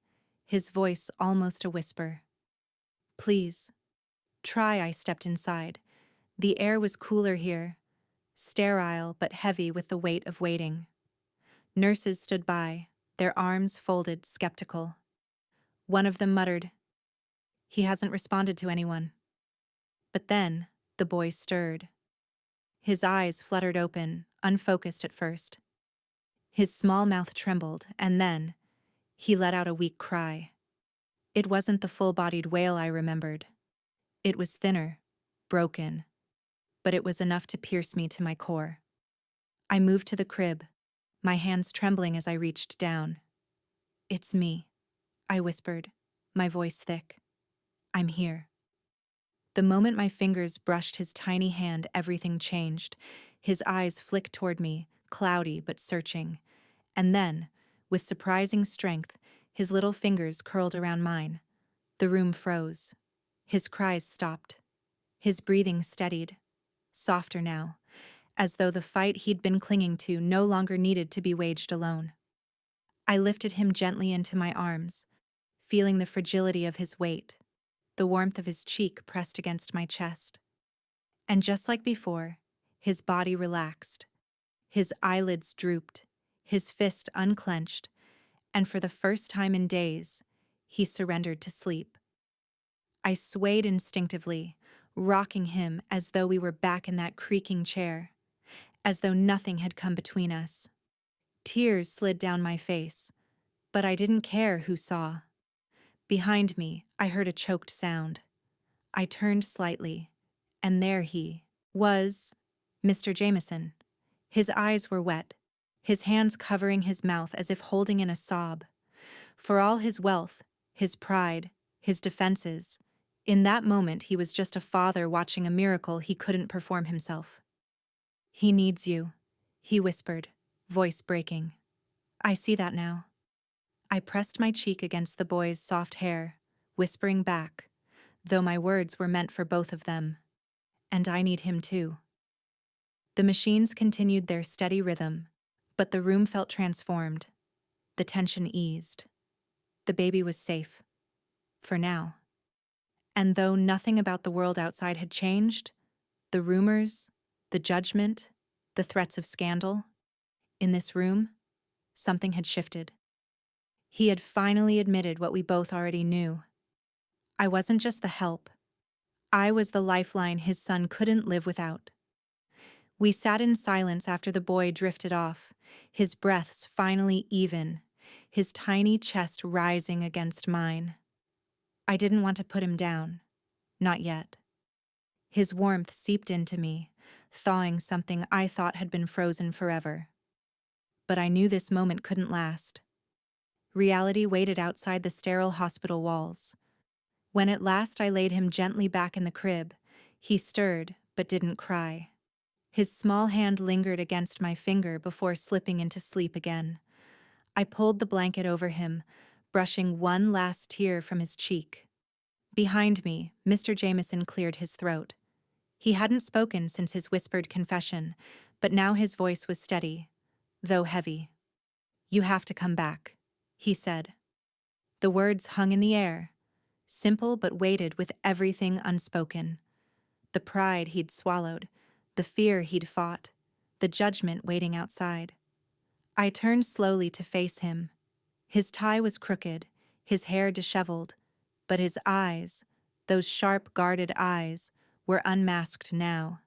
his voice almost a whisper. Please. Try. I stepped inside. The air was cooler here, sterile but heavy with the weight of waiting. Nurses stood by, their arms folded, skeptical. One of them muttered, "He hasn't responded to anyone." But then, the boy stirred. His eyes fluttered open, unfocused at first. His small mouth trembled, and then, he let out a weak cry. It wasn't the full-bodied wail I remembered. It was thinner, broken, but it was enough to pierce me to my core. I moved to the crib, my hands trembling as I reached down. "It's me," I whispered, my voice thick. "I'm here." The moment my fingers brushed his tiny hand, everything changed. His eyes flicked toward me, cloudy but searching. And then, with surprising strength, his little fingers curled around mine. The room froze. His cries stopped. His breathing steadied, softer now, as though the fight he'd been clinging to no longer needed to be waged alone. I lifted him gently into my arms, feeling the fragility of his weight, the warmth of his cheek pressed against my chest. And just like before, his body relaxed. His eyelids drooped, his fist unclenched, and for the first time in days, he surrendered to sleep. I swayed instinctively, rocking him as though we were back in that creaking chair, as though nothing had come between us. Tears slid down my face, but I didn't care who saw. Behind me, I heard a choked sound. I turned slightly, and there he was, Mr. Jameson. His eyes were wet, his hands covering his mouth as if holding in a sob. For all his wealth, his pride, his defenses, in that moment he was just a father watching a miracle he couldn't perform himself. "He needs you," he whispered, voice breaking. "I see that now." I pressed my cheek against the boy's soft hair, whispering back, though my words were meant for both of them. "And I need him too." The machines continued their steady rhythm, but the room felt transformed. The tension eased. The baby was safe. For now. And though nothing about the world outside had changed, the rumors, the judgment, the threats of scandal, in this room, something had shifted. He had finally admitted what we both already knew. I wasn't just the help. I was the lifeline his son couldn't live without. We sat in silence after the boy drifted off, his breaths finally even, his tiny chest rising against mine. I didn't want to put him down. Not yet. His warmth seeped into me, thawing something I thought had been frozen forever. But I knew this moment couldn't last. Reality waited outside the sterile hospital walls. When at last I laid him gently back in the crib, he stirred but didn't cry. His small hand lingered against my finger before slipping into sleep again. I pulled the blanket over him, brushing one last tear from his cheek. Behind me, Mr. Jameson cleared his throat. He hadn't spoken since his whispered confession, but now his voice was steady, though heavy. "You have to come back," he said. The words hung in the air, simple but weighted with everything unspoken. The pride he'd swallowed, the fear he'd fought, the judgment waiting outside. I turned slowly to face him. His tie was crooked, his hair disheveled, but his eyes, those sharp, guarded eyes, were unmasked now.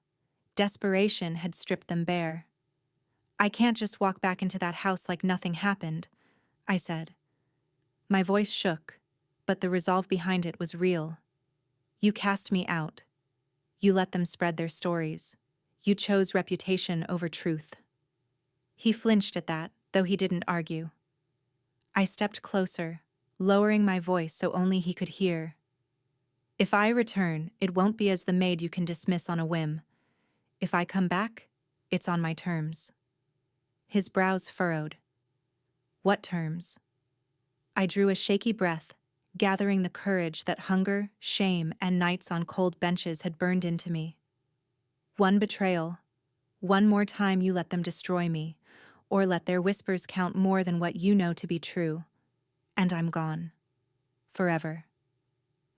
Desperation had stripped them bare. "I can't just walk back into that house like nothing happened," I said. My voice shook, but the resolve behind it was real. "You cast me out. You let them spread their stories. You chose reputation over truth." He flinched at that, though he didn't argue. I stepped closer, lowering my voice so only he could hear. "If I return, it won't be as the maid you can dismiss on a whim. If I come back, it's on my terms." His brows furrowed. "What terms?" I drew a shaky breath, gathering the courage that hunger, shame, and nights on cold benches had burned into me. "One betrayal, One more time you let them destroy me, or let their whispers count more than what you know to be true, and I'm gone. Forever.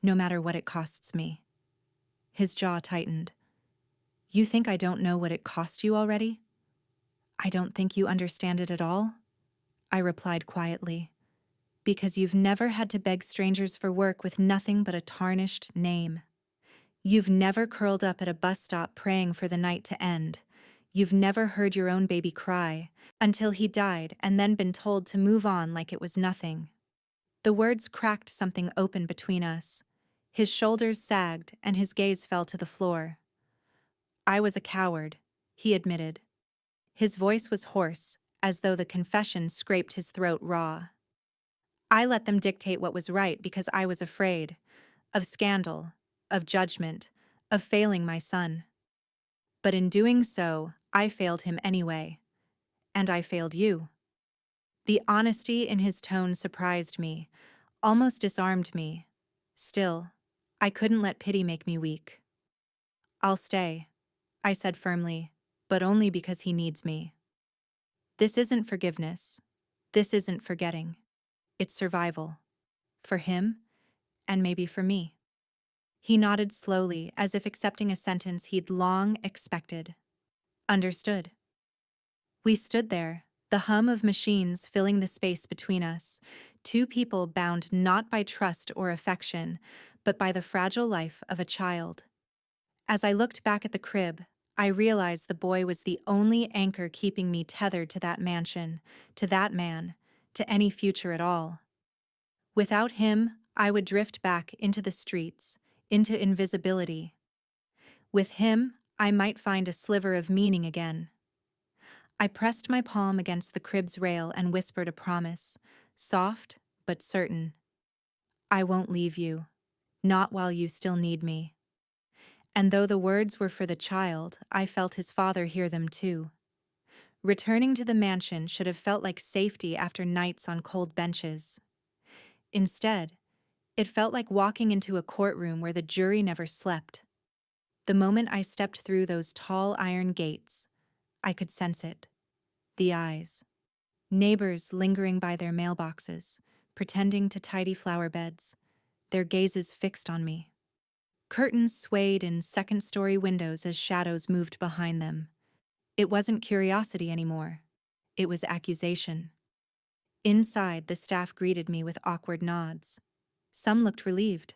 No matter what it costs me. His jaw tightened. You think I don't know what it cost you already? I don't think you understand it at all, I replied quietly. Because you've never had to beg strangers for work with nothing but a tarnished name. You've never curled up at a bus stop praying for the night to end. You've never heard your own baby cry until he died and then been told to move on like it was nothing. The words cracked something open between us. His shoulders sagged and his gaze fell to the floor. I was a coward, he admitted. His voice was hoarse, as though the confession scraped his throat raw. I let them dictate what was right because I was afraid of scandal, of judgment, of failing my son. But in doing so, I failed him anyway. And I failed you. The honesty in his tone surprised me, almost disarmed me. Still, I couldn't let pity make me weak. I'll stay, I said firmly, but only because he needs me. This isn't forgiveness. This isn't forgetting. It's survival. For him, and maybe for me. He nodded slowly, as if accepting a sentence he'd long expected. Understood. We stood there, the hum of machines filling the space between us, two people bound not by trust or affection, but by the fragile life of a child. As I looked back at the crib, I realized the boy was the only anchor keeping me tethered to that mansion, to that man, to any future at all. Without him, I would drift back into the streets, into invisibility. With him, I might find a sliver of meaning again. I pressed my palm against the crib's rail and whispered a promise, soft but certain. I won't leave you, not while you still need me. And though the words were for the child, I felt his father hear them too. Returning to the mansion should have felt like safety after nights on cold benches. Instead, it felt like walking into a courtroom where the jury never slept. The moment I stepped through those tall iron gates, I could sense it. The eyes. Neighbors lingering by their mailboxes, pretending to tidy flower beds, their gazes fixed on me. Curtains swayed in second-story windows as shadows moved behind them. It wasn't curiosity anymore. It was accusation. Inside, the staff greeted me with awkward nods. Some looked relieved.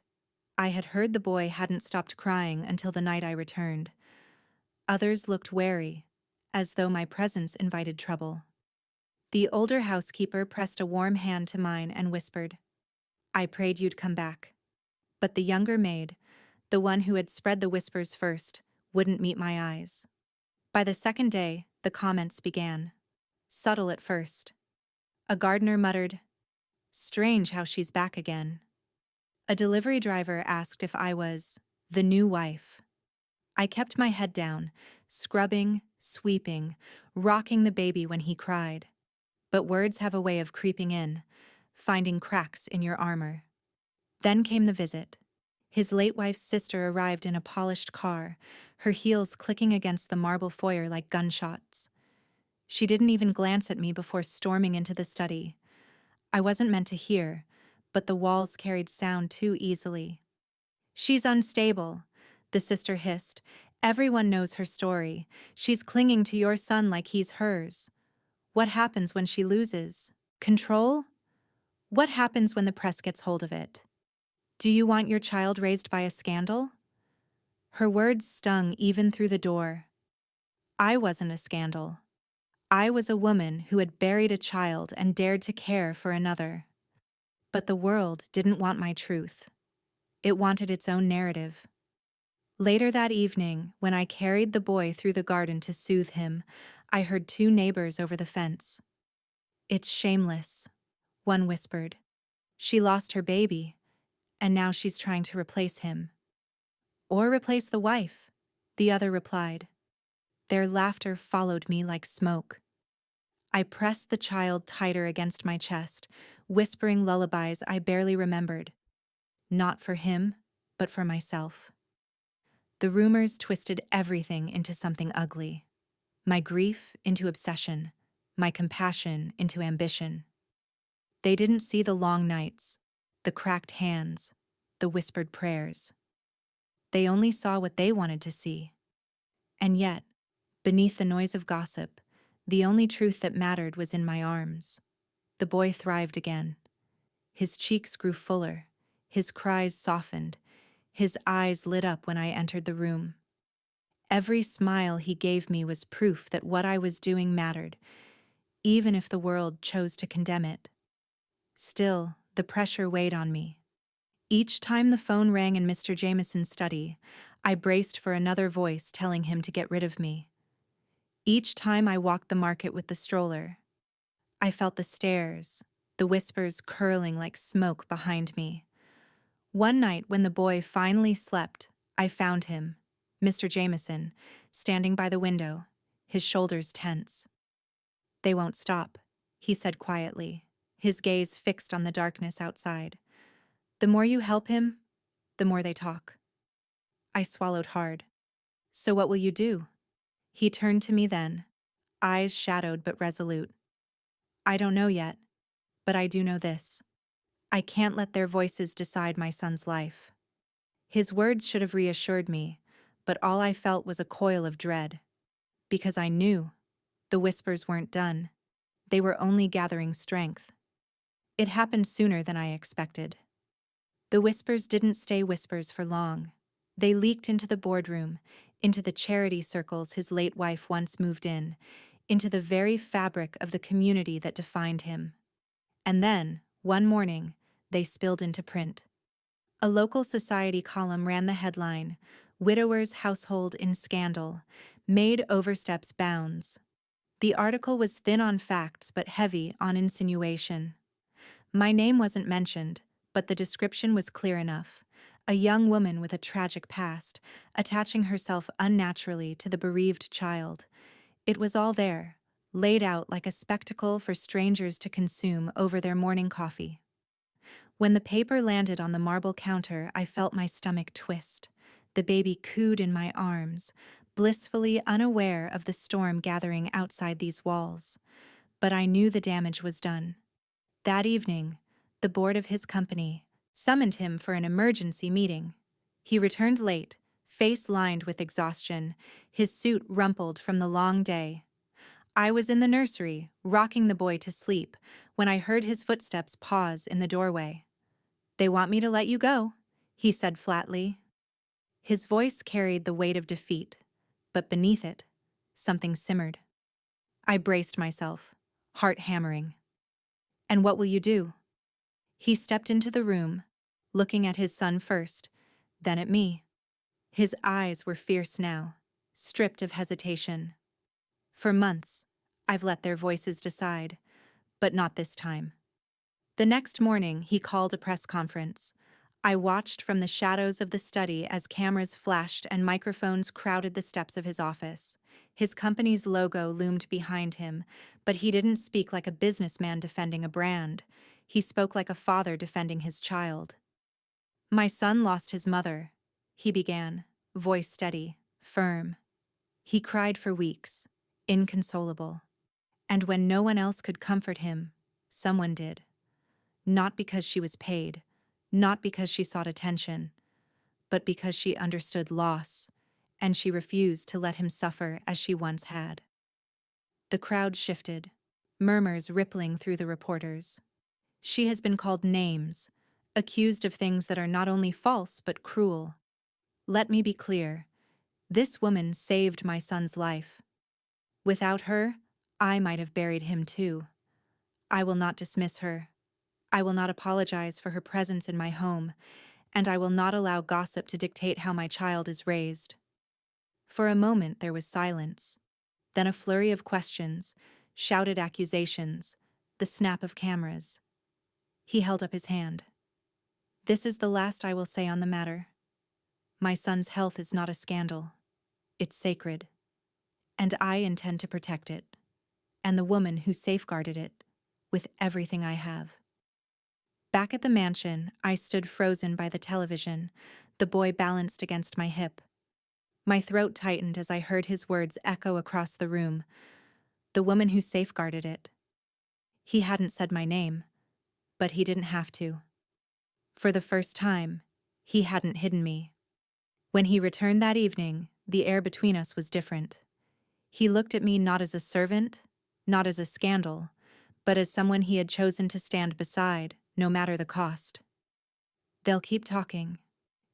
I had heard the boy hadn't stopped crying until the night I returned. Others looked wary, as though my presence invited trouble. The older housekeeper pressed a warm hand to mine and whispered, "I prayed you'd come back." But the younger maid, the one who had spread the whispers first, wouldn't meet my eyes. By the second day, the comments began. Subtle at first. A gardener muttered, "Strange how she's back again." A delivery driver asked if I was the new wife. I kept my head down, scrubbing, sweeping, rocking the baby when he cried. But words have a way of creeping in, finding cracks in your armor. Then came the visit. His late wife's sister arrived in a polished car, her heels clicking against the marble foyer like gunshots. She didn't even glance at me before storming into the study. I wasn't meant to hear, but the walls carried sound too easily. "She's unstable," the sister hissed. "Everyone knows her story. She's clinging to your son like he's hers. What happens when she loses control? What happens when the press gets hold of it? Do you want your child raised by a scandal?" Her words stung even through the door. I wasn't a scandal. I was a woman who had buried a child and dared to care for another. But the world didn't want my truth. It wanted its own narrative. Later that evening, when I carried the boy through the garden to soothe him, I heard two neighbors over the fence. "It's shameless," one whispered. "She lost her baby, and now she's trying to replace him." "Or replace the wife," the other replied. Their laughter followed me like smoke. I pressed the child tighter against my chest, whispering lullabies I barely remembered. Not for him, but for myself. The rumors twisted everything into something ugly. my grief into obsession, my compassion into ambition. They didn't see the long nights, the cracked hands, the whispered prayers. They only saw what they wanted to see. And yet, beneath the noise of gossip, the only truth that mattered was in my arms. The boy thrived again. His cheeks grew fuller, his cries softened, his eyes lit up when I entered the room. Every smile he gave me was proof that what I was doing mattered, even if the world chose to condemn it. Still, the pressure weighed on me. Each time the phone rang in Mr. Jameson's study, I braced for another voice telling him to get rid of me. Each time I walked the market with the stroller, I felt the stares, the whispers curling like smoke behind me. One night when the boy finally slept, I found him, Mr. Jameson, standing by the window, his shoulders tense. "They won't stop," he said quietly, his gaze fixed on the darkness outside. "The more you help him, the more they talk." I swallowed hard. "So what will you do?" He turned to me then, eyes shadowed but resolute. "I don't know yet, but I do know this. I can't let their voices decide my son's life." His words should have reassured me, but all I felt was a coil of dread. Because I knew the whispers weren't done. They were only gathering strength. It happened sooner than I expected. The whispers didn't stay whispers for long. They leaked into the boardroom, into the charity circles his late wife once moved in, into the very fabric of the community that defined him. And then, one morning, they spilled into print. A local society column ran the headline, "Widower's Household in Scandal, Maid Oversteps Bounds." The article was thin on facts but heavy on insinuation. My name wasn't mentioned, but the description was clear enough. A young woman with a tragic past, attaching herself unnaturally to the bereaved child. It was all there, laid out like a spectacle for strangers to consume over their morning coffee. When the paper landed on the marble counter, I felt my stomach twist. The baby cooed in my arms, blissfully unaware of the storm gathering outside these walls. But I knew the damage was done. That evening, the board of his company summoned him for an emergency meeting. He returned late, face lined with exhaustion, his suit rumpled from the long day. I was in the nursery, rocking the boy to sleep, when I heard his footsteps pause in the doorway. "They want me to let you go," he said flatly. His voice carried the weight of defeat, but beneath it, something simmered. I braced myself, heart hammering. "And what will you do?" He stepped into the room, looking at his son first, then at me. His eyes were fierce now, stripped of hesitation. "For months, I've let their voices decide, but not this time." The next morning, he called a press conference. I watched from the shadows of the study as cameras flashed and microphones crowded the steps of his office. His company's logo loomed behind him, but he didn't speak like a businessman defending a brand. He spoke like a father defending his child. "My son lost his mother," he began, voice steady, firm. "He cried for weeks, inconsolable. And when no one else could comfort him, someone did. Not because she was paid, not because she sought attention, but because she understood loss, and she refused to let him suffer as she once had." The crowd shifted, murmurs rippling through the reporters. "She has been called names, accused of things that are not only false but cruel. Let me be clear. This woman saved my son's life. Without her, I might have buried him too. I will not dismiss her. I will not apologize for her presence in my home, and I will not allow gossip to dictate how my child is raised." For a moment there was silence, then a flurry of questions, shouted accusations, the snap of cameras. He held up his hand. "This is the last I will say on the matter. My son's health is not a scandal. It's sacred, and I intend to protect it, and the woman who safeguarded it, with everything I have." Back at the mansion, I stood frozen by the television, the boy balanced against my hip. My throat tightened as I heard his words echo across the room. The woman who safeguarded it. He hadn't said my name, but he didn't have to. For the first time, he hadn't hidden me. When he returned that evening, the air between us was different. He looked at me not as a servant, not as a scandal, but as someone he had chosen to stand beside, no matter the cost. "They'll keep talking,"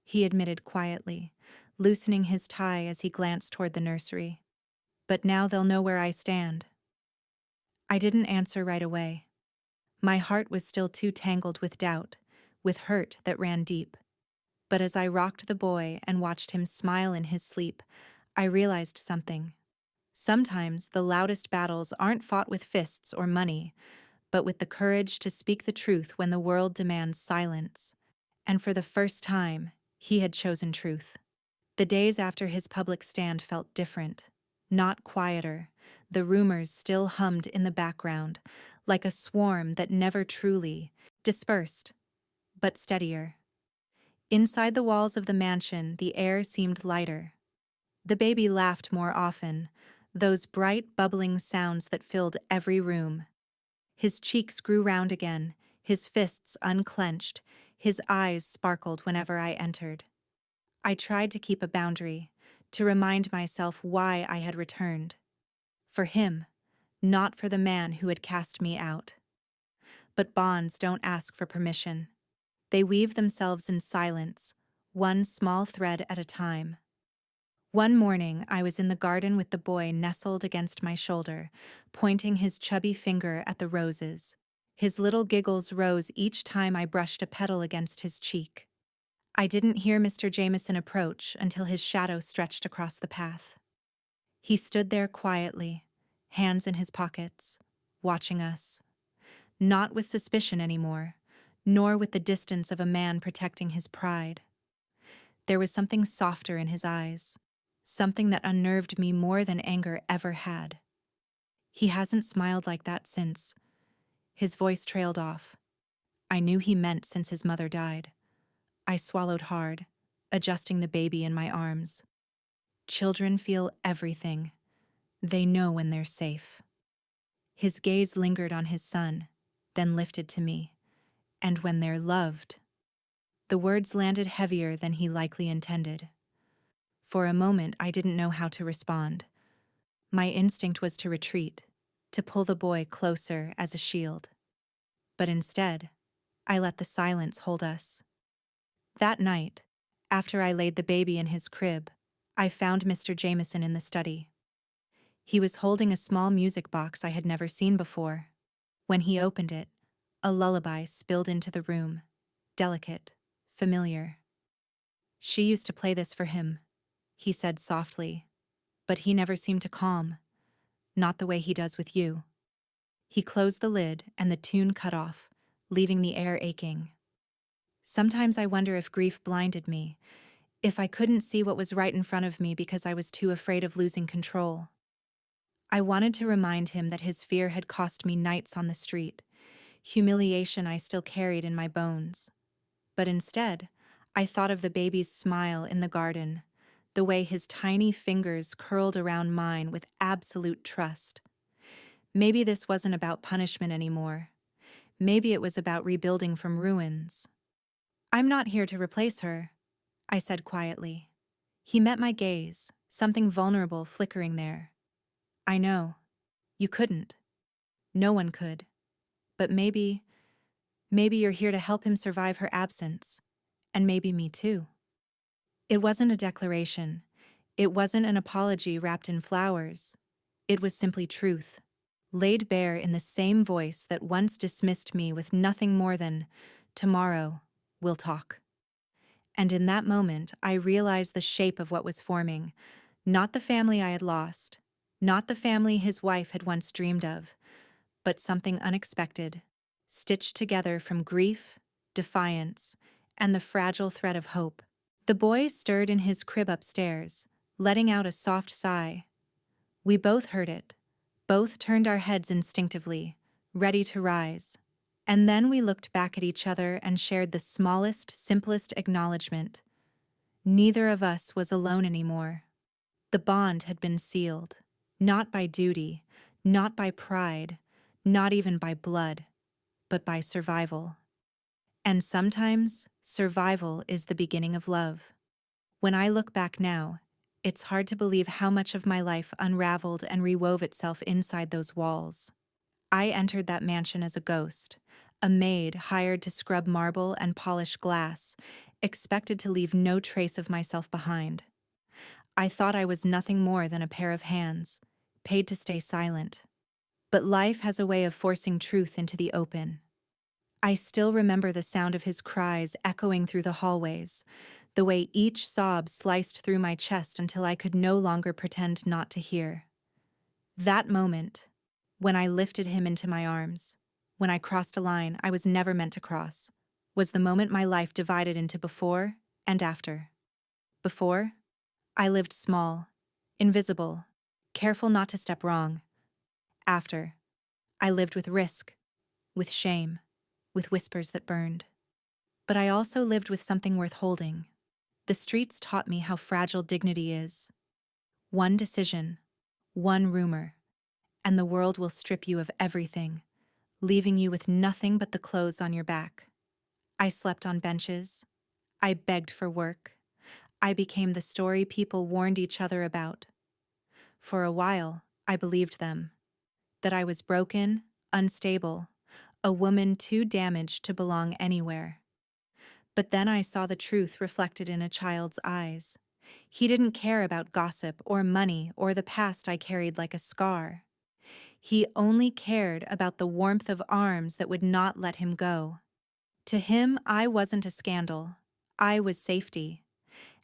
he admitted quietly, loosening his tie as he glanced toward the nursery. "But now they'll know where I stand." I didn't answer right away. My heart was still too tangled with doubt, with hurt that ran deep. But as I rocked the boy and watched him smile in his sleep, I realized something. Sometimes the loudest battles aren't fought with fists or money, but with the courage to speak the truth when the world demands silence. And for the first time, he had chosen truth. The days after his public stand felt different, not quieter. The rumors still hummed in the background, like a swarm that never truly dispersed, but steadier. Inside the walls of the mansion, the air seemed lighter. The baby laughed more often, those bright, bubbling sounds that filled every room. His cheeks grew round again, his fists unclenched, his eyes sparkled whenever I entered. I tried to keep a boundary, to remind myself why I had returned. For him, not for the man who had cast me out. But bonds don't ask for permission. They weave themselves in silence, one small thread at a time. One morning, I was in the garden with the boy nestled against my shoulder, pointing his chubby finger at the roses. His little giggles rose each time I brushed a petal against his cheek. I didn't hear Mr. Jameson approach until his shadow stretched across the path. He stood there quietly, hands in his pockets, watching us. Not with suspicion anymore, nor with the distance of a man protecting his pride. There was something softer in his eyes, something that unnerved me more than anger ever had. He hasn't smiled like that since. His voice trailed off. I knew he meant since his mother died. I swallowed hard, adjusting the baby in my arms. Children feel everything. They know when they're safe. His gaze lingered on his son, then lifted to me. And when they're loved. The words landed heavier than he likely intended. For a moment, I didn't know how to respond. My instinct was to retreat, to pull the boy closer as a shield. But instead, I let the silence hold us. That night, after I laid the baby in his crib, I found Mr. Jameson in the study. He was holding a small music box I had never seen before. When he opened it, a lullaby spilled into the room, delicate, familiar. "She used to play this for him," he said softly, "but he never seemed to calm, not the way he does with you." He closed the lid and the tune cut off, leaving the air aching. Sometimes I wonder if grief blinded me, if I couldn't see what was right in front of me because I was too afraid of losing control. I wanted to remind him that his fear had cost me nights on the street, humiliation I still carried in my bones. But instead, I thought of the baby's smile in the garden, the way his tiny fingers curled around mine with absolute trust. Maybe this wasn't about punishment anymore. Maybe it was about rebuilding from ruins. "I'm not here to replace her," I said quietly. He met my gaze, something vulnerable flickering there. "I know. You couldn't. No one could. But maybe you're here to help him survive her absence. And maybe me too." It wasn't a declaration. It wasn't an apology wrapped in flowers. It was simply truth, laid bare in the same voice that once dismissed me with nothing more than, "Tomorrow, we'll talk." And in that moment, I realized the shape of what was forming, not the family I had lost, not the family his wife had once dreamed of, but something unexpected, stitched together from grief, defiance, and the fragile thread of hope. The boy stirred in his crib upstairs, letting out a soft sigh. We both heard it, both turned our heads instinctively, ready to rise. And then we looked back at each other and shared the smallest, simplest acknowledgement. Neither of us was alone anymore. The bond had been sealed, not by duty, not by pride, not even by blood, but by survival. And sometimes, survival is the beginning of love. When I look back now, it's hard to believe how much of my life unraveled and rewove itself inside those walls. I entered that mansion as a ghost, a maid hired to scrub marble and polish glass, expected to leave no trace of myself behind. I thought I was nothing more than a pair of hands, paid to stay silent. But life has a way of forcing truth into the open. I still remember the sound of his cries echoing through the hallways, the way each sob sliced through my chest until I could no longer pretend not to hear. That moment, when I lifted him into my arms, when I crossed a line I was never meant to cross, was the moment my life divided into before and after. Before, I lived small, invisible, careful not to step wrong. After, I lived with risk, with shame, with whispers that burned. But I also lived with something worth holding. The streets taught me how fragile dignity is. One decision, one rumor, and the world will strip you of everything, leaving you with nothing but the clothes on your back. I slept on benches. I begged for work. I became the story people warned each other about. For a while, I believed them. That I was broken, unstable, a woman too damaged to belong anywhere. But then I saw the truth reflected in a child's eyes. He didn't care about gossip or money or the past I carried like a scar. He only cared about the warmth of arms that would not let him go. To him, I wasn't a scandal. I was safety.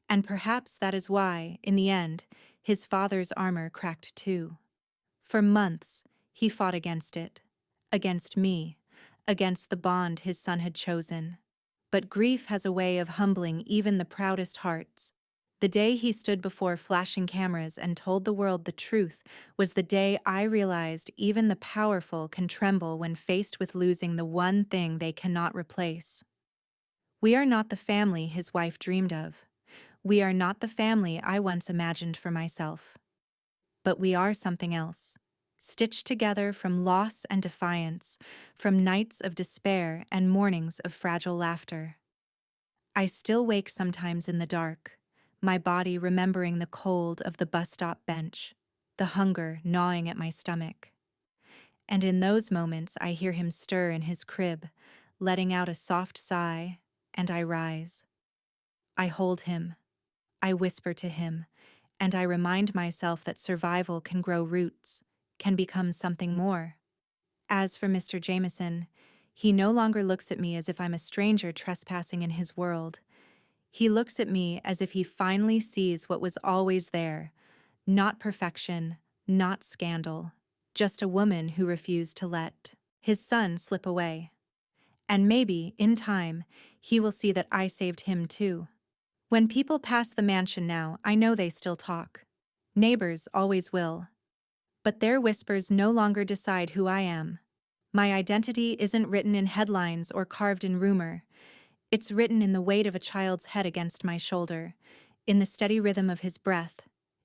And perhaps that is why, in the end, his father's armor cracked too. For months, he fought against it, against me, against the bond his son had chosen. But grief has a way of humbling even the proudest hearts. The day he stood before flashing cameras and told the world the truth was the day I realized even the powerful can tremble when faced with losing the one thing they cannot replace. We are not the family his wife dreamed of. We are not the family I once imagined for myself. But we are something else, stitched together from loss and defiance, from nights of despair and mornings of fragile laughter. I still wake sometimes in the dark, my body remembering the cold of the bus stop bench, the hunger gnawing at my stomach. And in those moments I hear him stir in his crib, letting out a soft sigh, and I rise. I hold him, I whisper to him, and I remind myself that survival can grow roots, can become something more. As for Mr. Jameson, he no longer looks at me as if I'm a stranger trespassing in his world. He looks at me as if he finally sees what was always there, not perfection, not scandal, just a woman who refused to let his son slip away. And maybe, in time, he will see that I saved him too. When people pass the mansion now, I know they still talk. Neighbors always will. But their whispers no longer decide who I am. My identity isn't written in headlines or carved in rumor. It's written in the weight of a child's head against my shoulder, in the steady rhythm of his breath,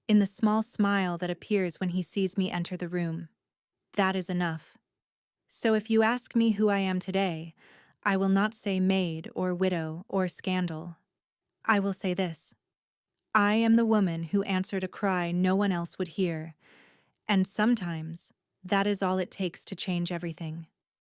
in the small smile that appears when he sees me enter the room. That is enough. So if you ask me who I am today, I will not say maid or widow or scandal. I will say this. I am the woman who answered a cry no one else would hear, and sometimes that is all it takes to change everything.